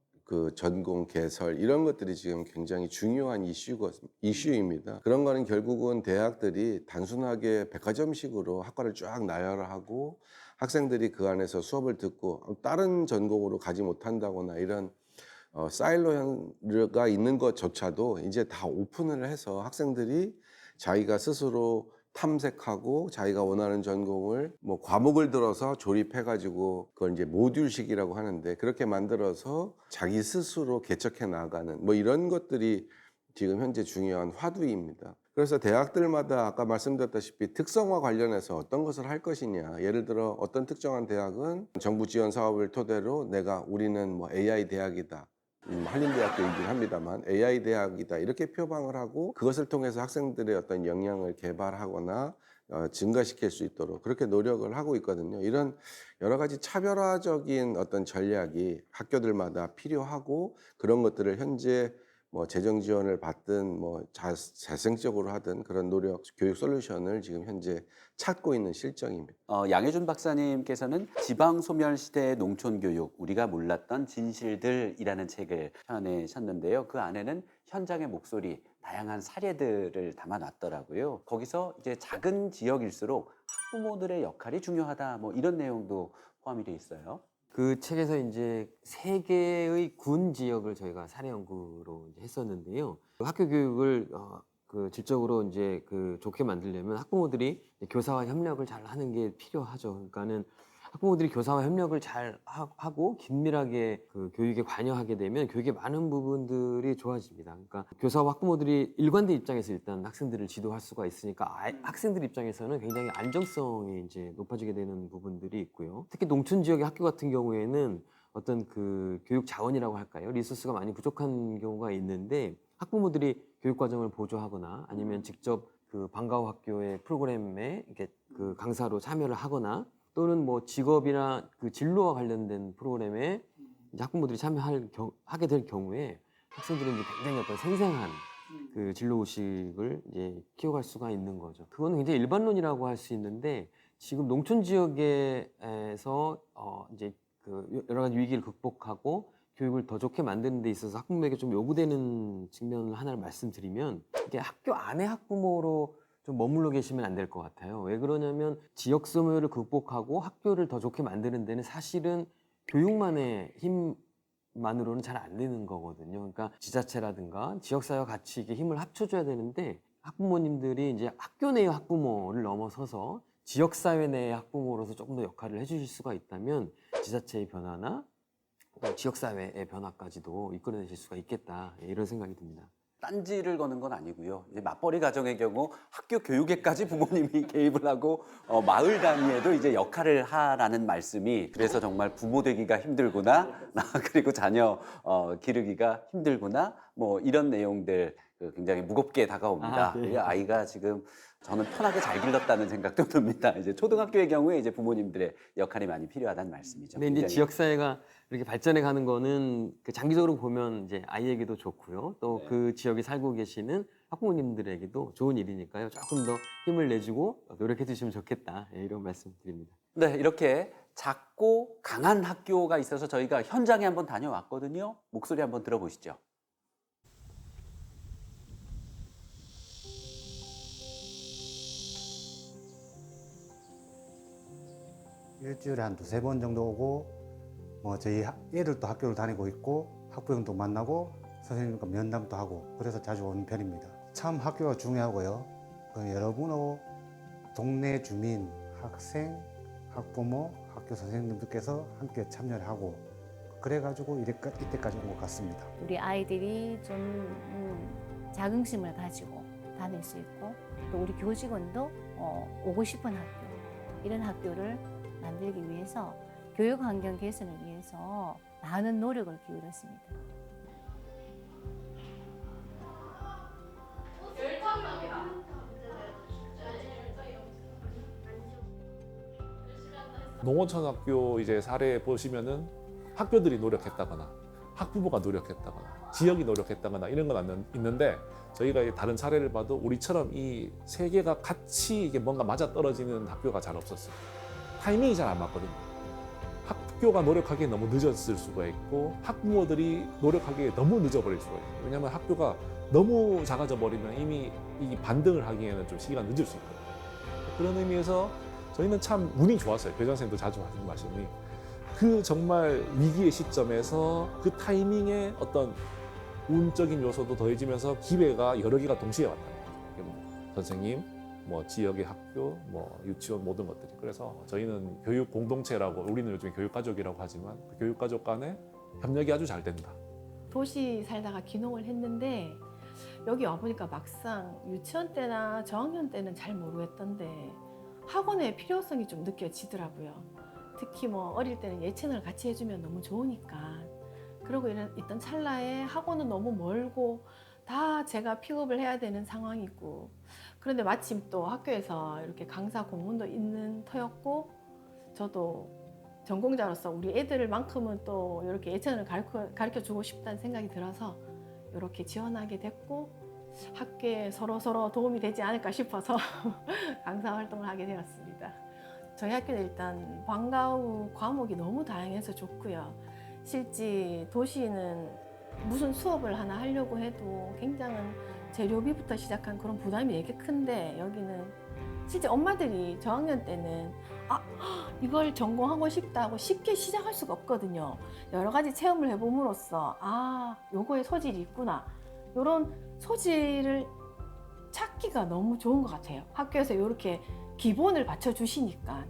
전공 개설, 이런 것들이 지금 굉장히 중요한 이슈입니다. 그런 거는 결국은 대학들이 단순하게 백화점식으로 학과를 쫙 나열하고 학생들이 그 안에서 수업을 듣고 다른 전공으로 가지 못한다거나 이런 사일로가 있는 것조차도 이제 다 오픈을 해서 학생들이 자기가 스스로 탐색하고 자기가 원하는 전공을 과목을 들어서 조립해가지고 그걸 이제 모듈식이라고 하는데, 그렇게 만들어서 자기 스스로 개척해 나가는 이런 것들이 지금 현재 중요한 화두입니다. 그래서 대학들마다 아까 말씀드렸다시피 특성화 관련해서 어떤 것을 할 것이냐, 예를 들어 어떤 특정한 대학은 정부 지원 사업을 토대로 우리는 AI 대학이다, 한림대학교이긴 합니다만 AI 대학이다 이렇게 표방을 하고 그것을 통해서 학생들의 어떤 역량을 개발하거나 증가시킬 수 있도록 그렇게 노력을 하고 있거든요. 이런 여러 가지 차별화적인 어떤 전략이 학교들마다 필요하고 그런 것들을 현재 뭐 재정 지원을 받든 뭐 재생적으로 하든 그런 노력, 교육 솔루션을 지금 현재 찾고 있는 실정입니다. 양혜준 박사님께서는 지방 소멸 시대의 농촌 교육, 우리가 몰랐던 진실들이라는 책을 펴내셨는데요. 그 안에는 현장의 목소리, 다양한 사례들을 담아놨더라고요. 거기서 이제 작은 지역일수록 학부모들의 역할이 중요하다, 뭐 이런 내용도 포함이 돼 있어요. 그 책에서 이제 3개의 군 지역을 저희가 사례 연구로 이제 했었는데요. 학교 교육을 그 질적으로 이제 그 좋게 만들려면 학부모들이 교사와 협력을 잘 하는 게 필요하죠. 그러니까는 학부모들이 교사와 협력을 잘 하고 긴밀하게 그 교육에 관여하게 되면 교육의 많은 부분들이 좋아집니다. 그러니까 교사와 학부모들이 일관된 입장에서 일단 학생들을 지도할 수가 있으니까 학생들 입장에서는 굉장히 안정성이 이제 높아지게 되는 부분들이 있고요. 특히 농촌 지역의 학교 같은 경우에는 어떤 그 교육 자원이라고 할까요? 리소스가 많이 부족한 경우가 있는데 학부모들이 교육 과정을 보조하거나 아니면 직접 그 방과후 학교의 프로그램에 이렇게 그 강사로 참여를 하거나 또는 뭐 직업이나 그 진로와 관련된 프로그램에 이제 학부모들이 하게 될 경우에 학생들은 이제 굉장히 어떤 생생한 그 진로 의식을 이제 키워갈 수가 있는 거죠. 그거는 굉장히 일반론이라고 할 수 있는데 지금 농촌 지역에서 이제 그 여러 가지 위기를 극복하고 교육을 더 좋게 만드는 데 있어서 학부모에게 좀 요구되는 측면을 하나를 말씀드리면 이게 학교 안에 학부모로 좀 머물러 계시면 안 될 것 같아요. 왜 그러냐면 지역 소멸을 극복하고 학교를 더 좋게 만드는 데는 사실은 교육만의 힘만으로는 잘 안 되는 거거든요. 그러니까 지자체라든가 지역사회와 같이 이게 힘을 합쳐줘야 되는데 학부모님들이 이제 학교 내의 학부모를 넘어서서 지역사회 내의 학부모로서 조금 더 역할을 해주실 수가 있다면 지자체의 변화나 지역사회의 변화까지도 이끌어내실 수가 있겠다. 이런 생각이 듭니다. 딴지를 거는 건 아니고요. 이제 맞벌이 가정의 경우 학교 교육에까지 부모님이 개입을 하고 마을 단위에도 이제 역할을 하라는 말씀이 그래서 정말 부모 되기가 힘들구나 그리고 자녀 기르기가 힘들구나 뭐 이런 내용들 굉장히 무겁게 다가옵니다. 네. 이 아이가 지금 저는 편하게 잘 길렀다는 생각도 듭니다. 이제 초등학교의 경우에 이제 부모님들의 역할이 많이 필요하다는 말씀이죠. 근데 이제 지역사회가 이렇게 발전해 가는 거는 그 장기적으로 보면 이제 아이에게도 좋고요. 또 그 지역에 살고 계시는 학부모님들에게도 좋은 일이니까요. 조금 더 힘을 내주고 노력해 주시면 좋겠다. 이런 말씀 드립니다. 네, 이렇게 작고 강한 학교가 있어서 저희가 현장에 한번 다녀왔거든요. 목소리 한번 들어보시죠. 일주일에 한 두세 번 정도 오고 뭐 저희 애들도 학교를 다니고 있고 학부형도 만나고 선생님과 면담도 하고 그래서 자주 오는 편입니다. 참 학교가 중요하고요. 여러분하고 동네 주민, 학생, 학부모, 학교 선생님들께서 함께 참여를 하고 그래가지고 이때까지 온 것 같습니다. 우리 아이들이 좀 자긍심을 가지고 다닐 수 있고 또 우리 교직원도 오고 싶은 학교 이런 학교를 만들기 위해서 교육 환경 개선을 위해서 많은 노력을 기울였습니다. 농어촌학교 이제 사례 보시면은 학교들이 노력했다거나 학부모가 노력했다거나 지역이 노력했다거나 이런 건 있는데 저희가 다른 사례를 봐도 우리처럼 이 세 개가 같이 이게 뭔가 맞아떨어지는 학교가 잘 없었어요. 타이밍이 잘 안 맞거든요. 학교가 노력하기에 너무 늦었을 수가 있고 학부모들이 노력하기에 너무 늦어버릴 수가 있어요. 왜냐하면 학교가 너무 작아져 버리면 이미 이 반등을 하기에는 좀 시기가 늦을 수 있거든요. 그런 의미에서 저희는 참 운이 좋았어요. 교장선생님도 자주 하시는 말씀이 그 정말 위기의 시점에서 그 타이밍에 어떤 운적인 요소도 더해지면서 기회가 여러 개가 동시에 왔다는 거죠. 선생님, 뭐 지역의 학교, 뭐 유치원 모든 것들이. 그래서 저희는 교육 공동체라고 우리는 요즘에 교육가족이라고 하지만 그 교육가족 간에 협력이 아주 잘 된다. 도시 살다가 귀농을 했는데 여기 와보니까 막상 유치원 때나 저학년 때는 잘 모르겠던데 학원의 필요성이 좀 느껴지더라고요. 특히 뭐 어릴 때는 예체능을 같이 해주면 너무 좋으니까 그러고 있던 찰나에 학원은 너무 멀고 다 제가 픽업을 해야 되는 상황이고, 그런데 마침 또 학교에서 이렇게 강사 공문도 있는 터였고, 저도 전공자로서 우리 애들만큼은 또 이렇게 예체능을 가르쳐 주고 싶다는 생각이 들어서 이렇게 지원하게 됐고, 학교에 서로 도움이 되지 않을까 싶어서 강사 활동을 하게 되었습니다. 저희 학교는 일단 방과 후 과목이 너무 다양해서 좋고요. 실제 도시는 무슨 수업을 하나 하려고 해도 굉장한 재료비부터 시작한 그런 부담이 되게 큰데, 여기는 실제 엄마들이 저학년 때는 이걸 전공하고 싶다고 쉽게 시작할 수가 없거든요. 여러 가지 체험을 해봄으로써 요거에 소질이 있구나, 이런 소질을 찾기가 너무 좋은 것 같아요. 학교에서 이렇게 기본을 받쳐주시니까.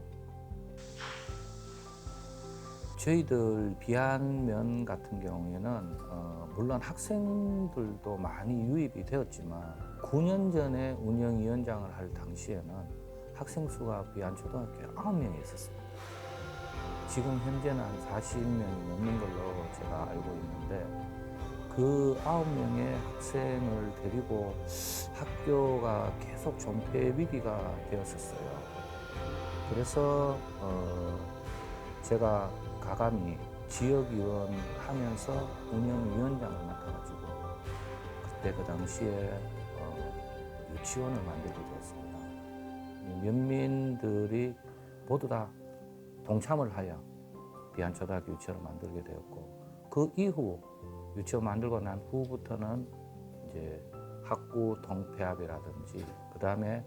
저희들 비안면 같은 경우에는 물론 학생들도 많이 유입이 되었지만 9년 전에 운영위원장을 할 당시에는 학생 수가 비안초등학교에 9명이 있었습니다. 지금 현재는 한 40명이 넘는 걸로 제가 알고 있는데, 그 9명의 학생을 데리고 학교가 계속 존폐 위기가 되었었어요. 그래서 제가 가감히 지역위원 하면서 운영위원장을 맡아가지고 그때 그 당시에 유치원을 만들게 되었습니다. 면민들이 모두 다 동참을 하여 비안초등학교 유치원을 만들게 되었고, 그 이후 유치원 만들고 난 후부터는 이제 학구 통폐합이라든지, 그 다음에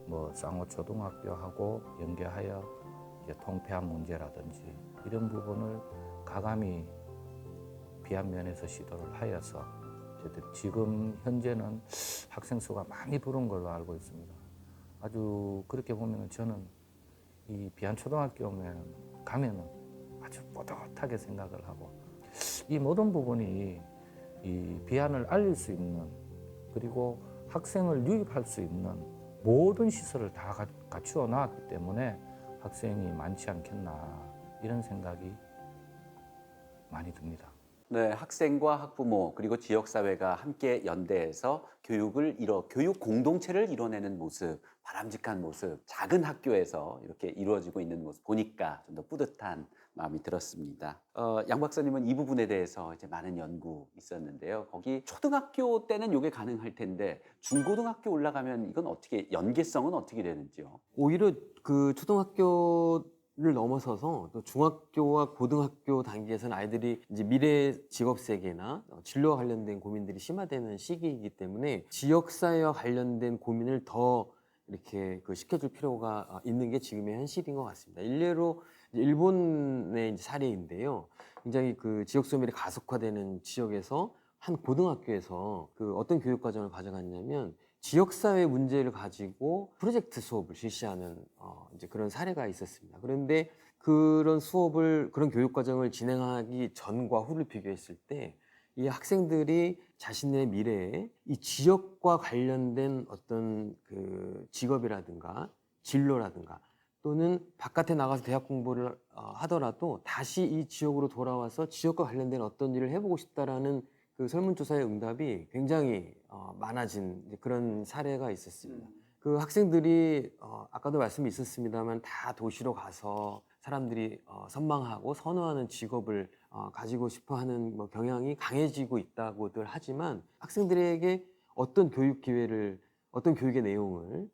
뭐 쌍호초등학교하고 연계하여 이제 통폐합 문제라든지 이런 부분을 가감히 비안면에서 시도를 하여서 지금 현재는 학생 수가 많이 부른 걸로 알고 있습니다. 아주 그렇게 보면 저는 이 비안초등학교 가면은 아주 뿌듯하게 생각을 하고, 이 모든 부분이 이 비안을 알릴 수 있는, 그리고 학생을 유입할 수 있는 모든 시설을 다 갖추어 놨기 때문에 학생이 많지 않겠나, 이런 생각이 많이 듭니다. 네, 학생과 학부모 그리고 지역사회가 함께 연대해서 교육 공동체를 이뤄내는 모습, 바람직한 모습, 작은 학교에서 이렇게 이루어지고 있는 모습 보니까 좀 더 뿌듯한 마음이 들었습니다. 양 박사님은 이 부분에 대해서 이제 많은 연구 있었는데요. 거기 초등학교 때는 이게 가능할 텐데 중고등학교 올라가면 이건 어떻게, 연계성은 어떻게 되는지요? 오히려 그 초등학교를 넘어서서 또 중학교와 고등학교 단계에서는 아이들이 이제 미래 직업 세계나 진로와 관련된 고민들이 심화되는 시기이기 때문에 지역사회와 관련된 고민을 더 이렇게 시켜줄 필요가 있는 게 지금의 현실인 것 같습니다. 일례로 일본의 사례인데요. 굉장히 그 지역 소멸이 가속화되는 지역에서 한 고등학교에서 어떤 교육 과정을 가져갔냐면, 지역사회 문제를 가지고 프로젝트 수업을 실시하는 이제 그런 사례가 있었습니다. 그런데 그런 교육 과정을 진행하기 전과 후를 비교했을 때 이 학생들이 자신의 미래에 이 지역과 관련된 어떤 그 직업이라든가 진로라든가, 또는 바깥에 나가서 대학 공부를 하더라도 다시 이 지역으로 돌아와서 지역과 관련된 어떤 일을 해보고 싶다라는 그 설문조사의 응답이 굉장히 많아진 그런 사례가 있었습니다. 그 학생들이 아까도 말씀이 있었습니다만 다 도시로 가서 사람들이 선망하고 선호하는 직업을 가지고 싶어하는 경향이 강해지고 있다고들 하지만, 학생들에게 어떤 교육의 내용을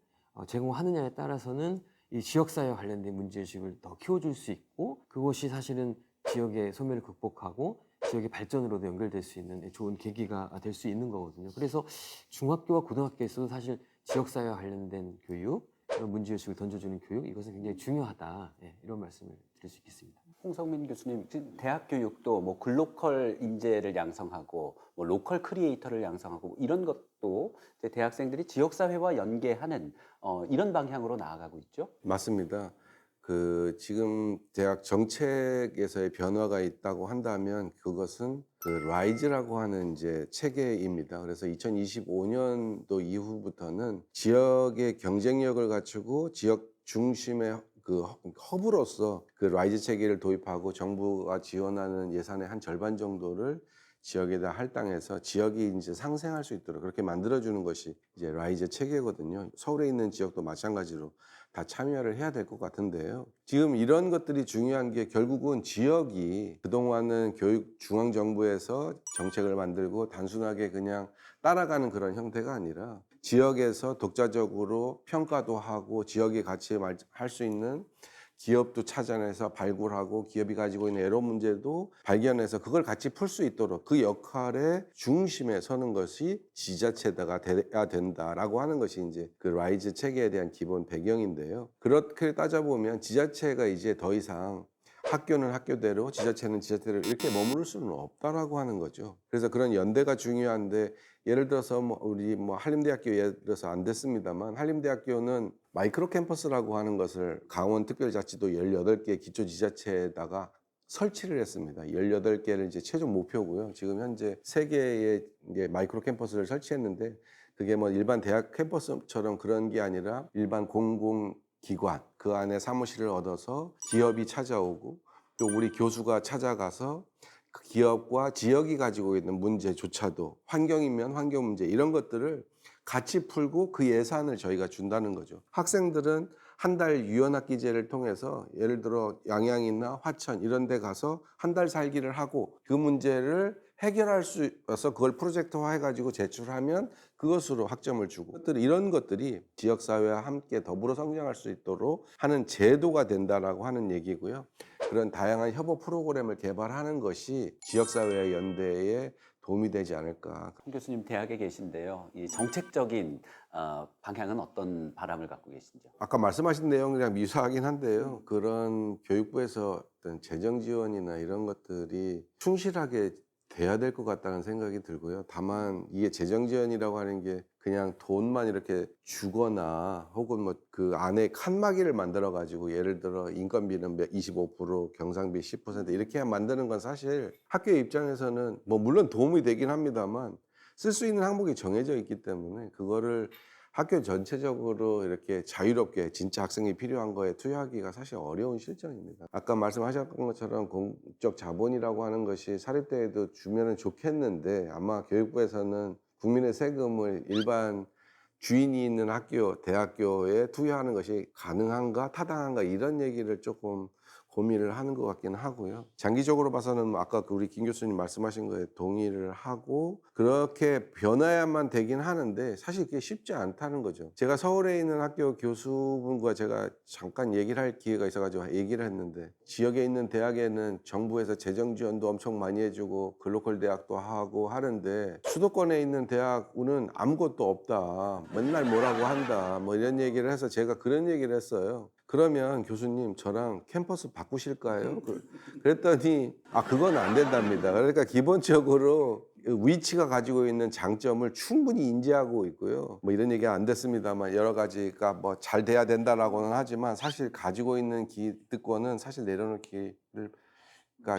제공하느냐에 따라서는 이 지역사회와 관련된 문제의식을 더 키워줄 수 있고, 그것이 사실은 지역의 소멸을 극복하고 지역의 발전으로도 연결될 수 있는 좋은 계기가 될 수 있는 거거든요. 그래서 중학교와 고등학교에서도 사실 지역사회와 관련된 교육, 그런 문제의식을 던져주는 교육, 이것은 굉장히 중요하다, 이런 말씀을 드릴 수 있겠습니다. 홍성민 교수님, 대학 교육도 뭐 글로컬 인재를 양성하고 뭐 로컬 크리에이터를 양성하고 이런 것도 이제 대학생들이 지역사회와 연계하는 이런 방향으로 나아가고 있죠? 맞습니다. 지금 대학 정책에서의 변화가 있다고 한다면 그것은 라이즈라고 하는 이제 체계입니다. 그래서 2025년도 이후부터는 지역의 경쟁력을 갖추고 지역 중심의 그 허브로서 그 라이즈 체계를 도입하고 정부가 지원하는 예산의 한 절반 정도를 지역에다 할당해서 지역이 이제 상생할 수 있도록 그렇게 만들어주는 것이 이제 라이즈 체계거든요. 서울에 있는 지역도 마찬가지로 다 참여를 해야 될 것 같은데요. 지금 이런 것들이 중요한 게 결국은 지역이 그동안은 중앙정부에서 정책을 만들고 단순하게 그냥 따라가는 그런 형태가 아니라 지역에서 독자적으로 평가도 하고 지역의 가치에 할 수 있는 기업도 찾아내서 발굴하고 기업이 가지고 있는 애로 문제도 발견해서 그걸 같이 풀 수 있도록 그 역할의 중심에 서는 것이 지자체가 돼야 된다라고 하는 것이 이제 그 라이즈 체계에 대한 기본 배경인데요. 그렇게 따져보면 지자체가 이제 더 이상 학교는 학교대로 지자체는 지자체대로 이렇게 머무를 수는 없다라고 하는 거죠. 그래서 그런 연대가 중요한데 예를 들어서 우리 한림대학교 예를 들어서 안 됐습니다만 한림대학교는 마이크로 캠퍼스라고 하는 것을 강원특별자치도 18개 기초지자체에다가 설치를 했습니다. 18개를 이제 최종 목표고요. 지금 현재 3개의 이제 마이크로 캠퍼스를 설치했는데 그게 일반 대학 캠퍼스처럼 그런 게 아니라 일반 공공기관 그 안에 사무실을 얻어서 기업이 찾아오고 또 우리 교수가 찾아가서 그 기업과 지역이 가지고 있는 문제조차도 환경이면 환경 문제 이런 것들을 같이 풀고 그 예산을 저희가 준다는 거죠. 학생들은 한 달 유연학기제를 통해서 예를 들어 양양이나 화천 이런 데 가서 한 달 살기를 하고 그 문제를 해결할 수 있어서 그걸 프로젝트화 해가지고 제출하면 그것으로 학점을 주고 이런 것들이 지역사회와 함께 더불어 성장할 수 있도록 하는 제도가 된다라고 하는 얘기고요. 그런 다양한 협업 프로그램을 개발하는 것이 지역사회의 연대에 도움이 되지 않을까. 홍 교수님 대학에 계신데요. 이 정책적인 방향은 어떤 바람을 갖고 계신지요? 아까 말씀하신 내용이랑 유사하긴 한데요. 그런 교육부에서 어떤 재정 지원이나 이런 것들이 충실하게 돼야 될 것 같다는 생각이 들고요. 다만 이게 재정 지원이라고 하는 게 그냥 돈만 이렇게 주거나 혹은 그 안에 칸막이를 만들어 가지고 예를 들어 인건비는 25% 경상비 10% 이렇게 만드는 건 사실 학교 입장에서는 물론 도움이 되긴 합니다만 쓸 수 있는 항목이 정해져 있기 때문에 그거를 학교 전체적으로 이렇게 자유롭게 진짜 학생이 필요한 거에 투여하기가 사실 어려운 실정입니다. 아까 말씀하셨던 것처럼 공적 자본이라고 하는 것이 사립대에도 주면은 좋겠는데 아마 교육부에서는 국민의 세금을 일반 주인이 있는 학교, 대학교에 투여하는 것이 가능한가, 타당한가 이런 얘기를 조금 고민을 하는 것 같긴 하고요. 장기적으로 봐서는 아까 우리 김 교수님 말씀하신 거에 동의를 하고 그렇게 변해야만 되긴 하는데 사실 그게 쉽지 않다는 거죠. 제가 서울에 있는 학교 교수분과 제가 잠깐 얘기를 할 기회가 있어가지고 얘기를 했는데 지역에 있는 대학에는 정부에서 재정 지원도 엄청 많이 해주고 글로컬 대학도 하고 하는데 수도권에 있는 대학은 아무것도 없다. 맨날 뭐라고 한다. 이런 얘기를 해서 제가 그런 얘기를 했어요. 그러면 교수님 저랑 캠퍼스 바꾸실까요? 그랬더니 그건 안 된답니다. 그러니까 기본적으로 위치가 가지고 있는 장점을 충분히 인지하고 있고요. 이런 얘기가 안 됐습니다만 여러 가지가 잘 돼야 된다라고는 하지만 사실 가지고 있는 기득권은 사실 내려놓기가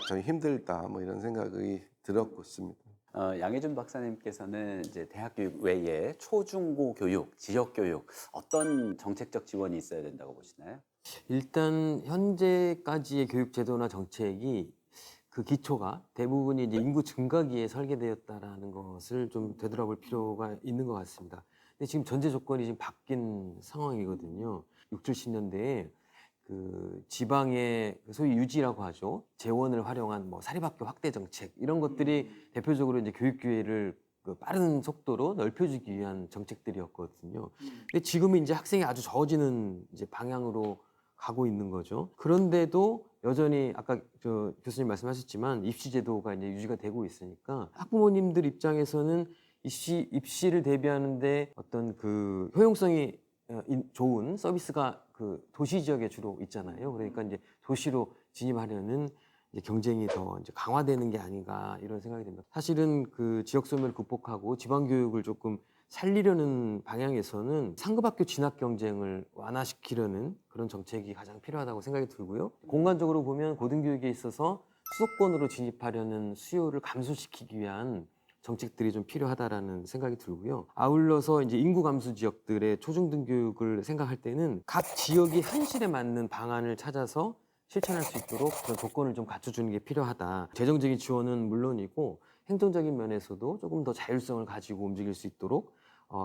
좀 힘들다. 이런 생각이 들었습니다. 양혜준 박사님께서는 이제 대학 교육 외에 초중고 교육, 지역 교육 어떤 정책적 지원이 있어야 된다고 보시나요? 일단 현재까지의 교육 제도나 정책이 그 기초가 대부분이 이제 인구 증가기에 설계되었다라는 것을 좀 되돌아볼 필요가 있는 것 같습니다. 근데 지금 전제 조건이 지금 바뀐 상황이거든요. 60, 70년대에 그 지방의 소위 유지라고 하죠. 재원을 활용한 사립학교 확대 정책 이런 것들이 대표적으로 이제 교육 기회를 빠른 속도로 넓혀주기 위한 정책들이었거든요. 근데 지금은 이제 학생이 아주 저어지는 이제 방향으로 가고 있는 거죠. 그런데도 여전히 아까 교수님 말씀하셨지만 입시 제도가 이제 유지가 되고 있으니까 학부모님들 입장에서는 입시를 대비하는데 어떤 그 효용성이 좋은 서비스가 그 도시 지역에 주로 있잖아요. 그러니까 이제 도시로 진입하려는 이제 경쟁이 더 이제 강화되는 게 아닌가 이런 생각이 듭니다. 사실은 그 지역 소멸을 극복하고 지방 교육을 조금 살리려는 방향에서는 상급학교 진학 경쟁을 완화시키려는 그런 정책이 가장 필요하다고 생각이 들고요. 공간적으로 보면 고등교육에 있어서 수도권으로 진입하려는 수요를 감소시키기 위한 정책들이 좀 필요하다라는 생각이 들고요. 아울러서 이제 인구 감소 지역들의 초중등 교육을 생각할 때는 각 지역의 현실에 맞는 방안을 찾아서 실천할 수 있도록 그런 조건을 좀 갖춰주는 게 필요하다. 재정적인 지원은 물론이고 행정적인 면에서도 조금 더 자율성을 가지고 움직일 수 있도록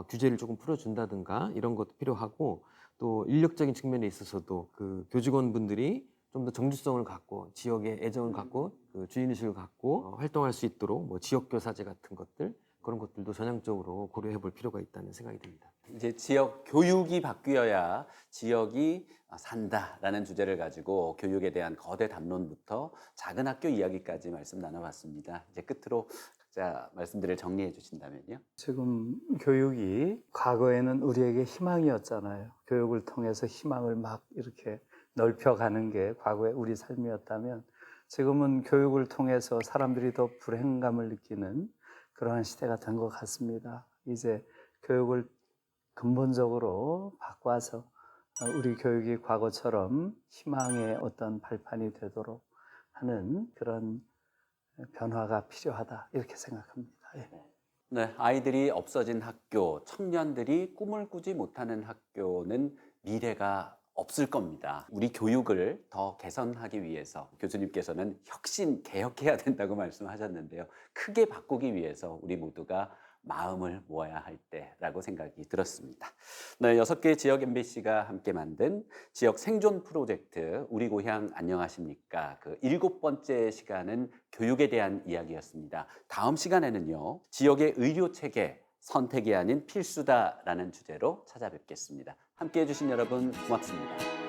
규제를 조금 풀어준다든가 이런 것도 필요하고, 또 인력적인 측면에 있어서도 그 교직원분들이 좀 더 정주성을 갖고 지역에 애정을 갖고 그 주인의식을 갖고 활동할 수 있도록 뭐 지역교사제 같은 것들, 그런 것들도 전향적으로 고려해 볼 필요가 있다는 생각이 듭니다. 이제 지역 교육이 바뀌어야 지역이 산다라는 주제를 가지고 교육에 대한 거대 담론부터 작은 학교 이야기까지 말씀 나눠봤습니다. 이제 끝으로 각자 말씀들을 정리해 주신다면요. 지금 교육이 과거에는 우리에게 희망이었잖아요. 교육을 통해서 희망을 막 이렇게 넓혀가는 게 과거의 우리 삶이었다면, 지금은 교육을 통해서 사람들이 더 불행감을 느끼는 그러한 시대가 된 것 같습니다. 이제 교육을 근본적으로 바꿔서 우리 교육이 과거처럼 희망의 어떤 발판이 되도록 하는 그런 변화가 필요하다, 이렇게 생각합니다. 예. 네, 아이들이 없어진 학교, 청년들이 꿈을 꾸지 못하는 학교는 미래가 없을 겁니다. 우리 교육을 더 개선하기 위해서 교수님께서는 혁신, 개혁해야 된다고 말씀하셨는데요. 크게 바꾸기 위해서 우리 모두가 마음을 모아야 할 때라고 생각이 들었습니다. 네, 6개 지역 MBC가 함께 만든 지역 생존 프로젝트 우리 고향 안녕하십니까? 그 7번째 시간은 교육에 대한 이야기였습니다. 다음 시간에는요, 지역의 의료 체계, 선택이 아닌 필수다라는 주제로 찾아뵙겠습니다. 함께해 주신 여러분 고맙습니다.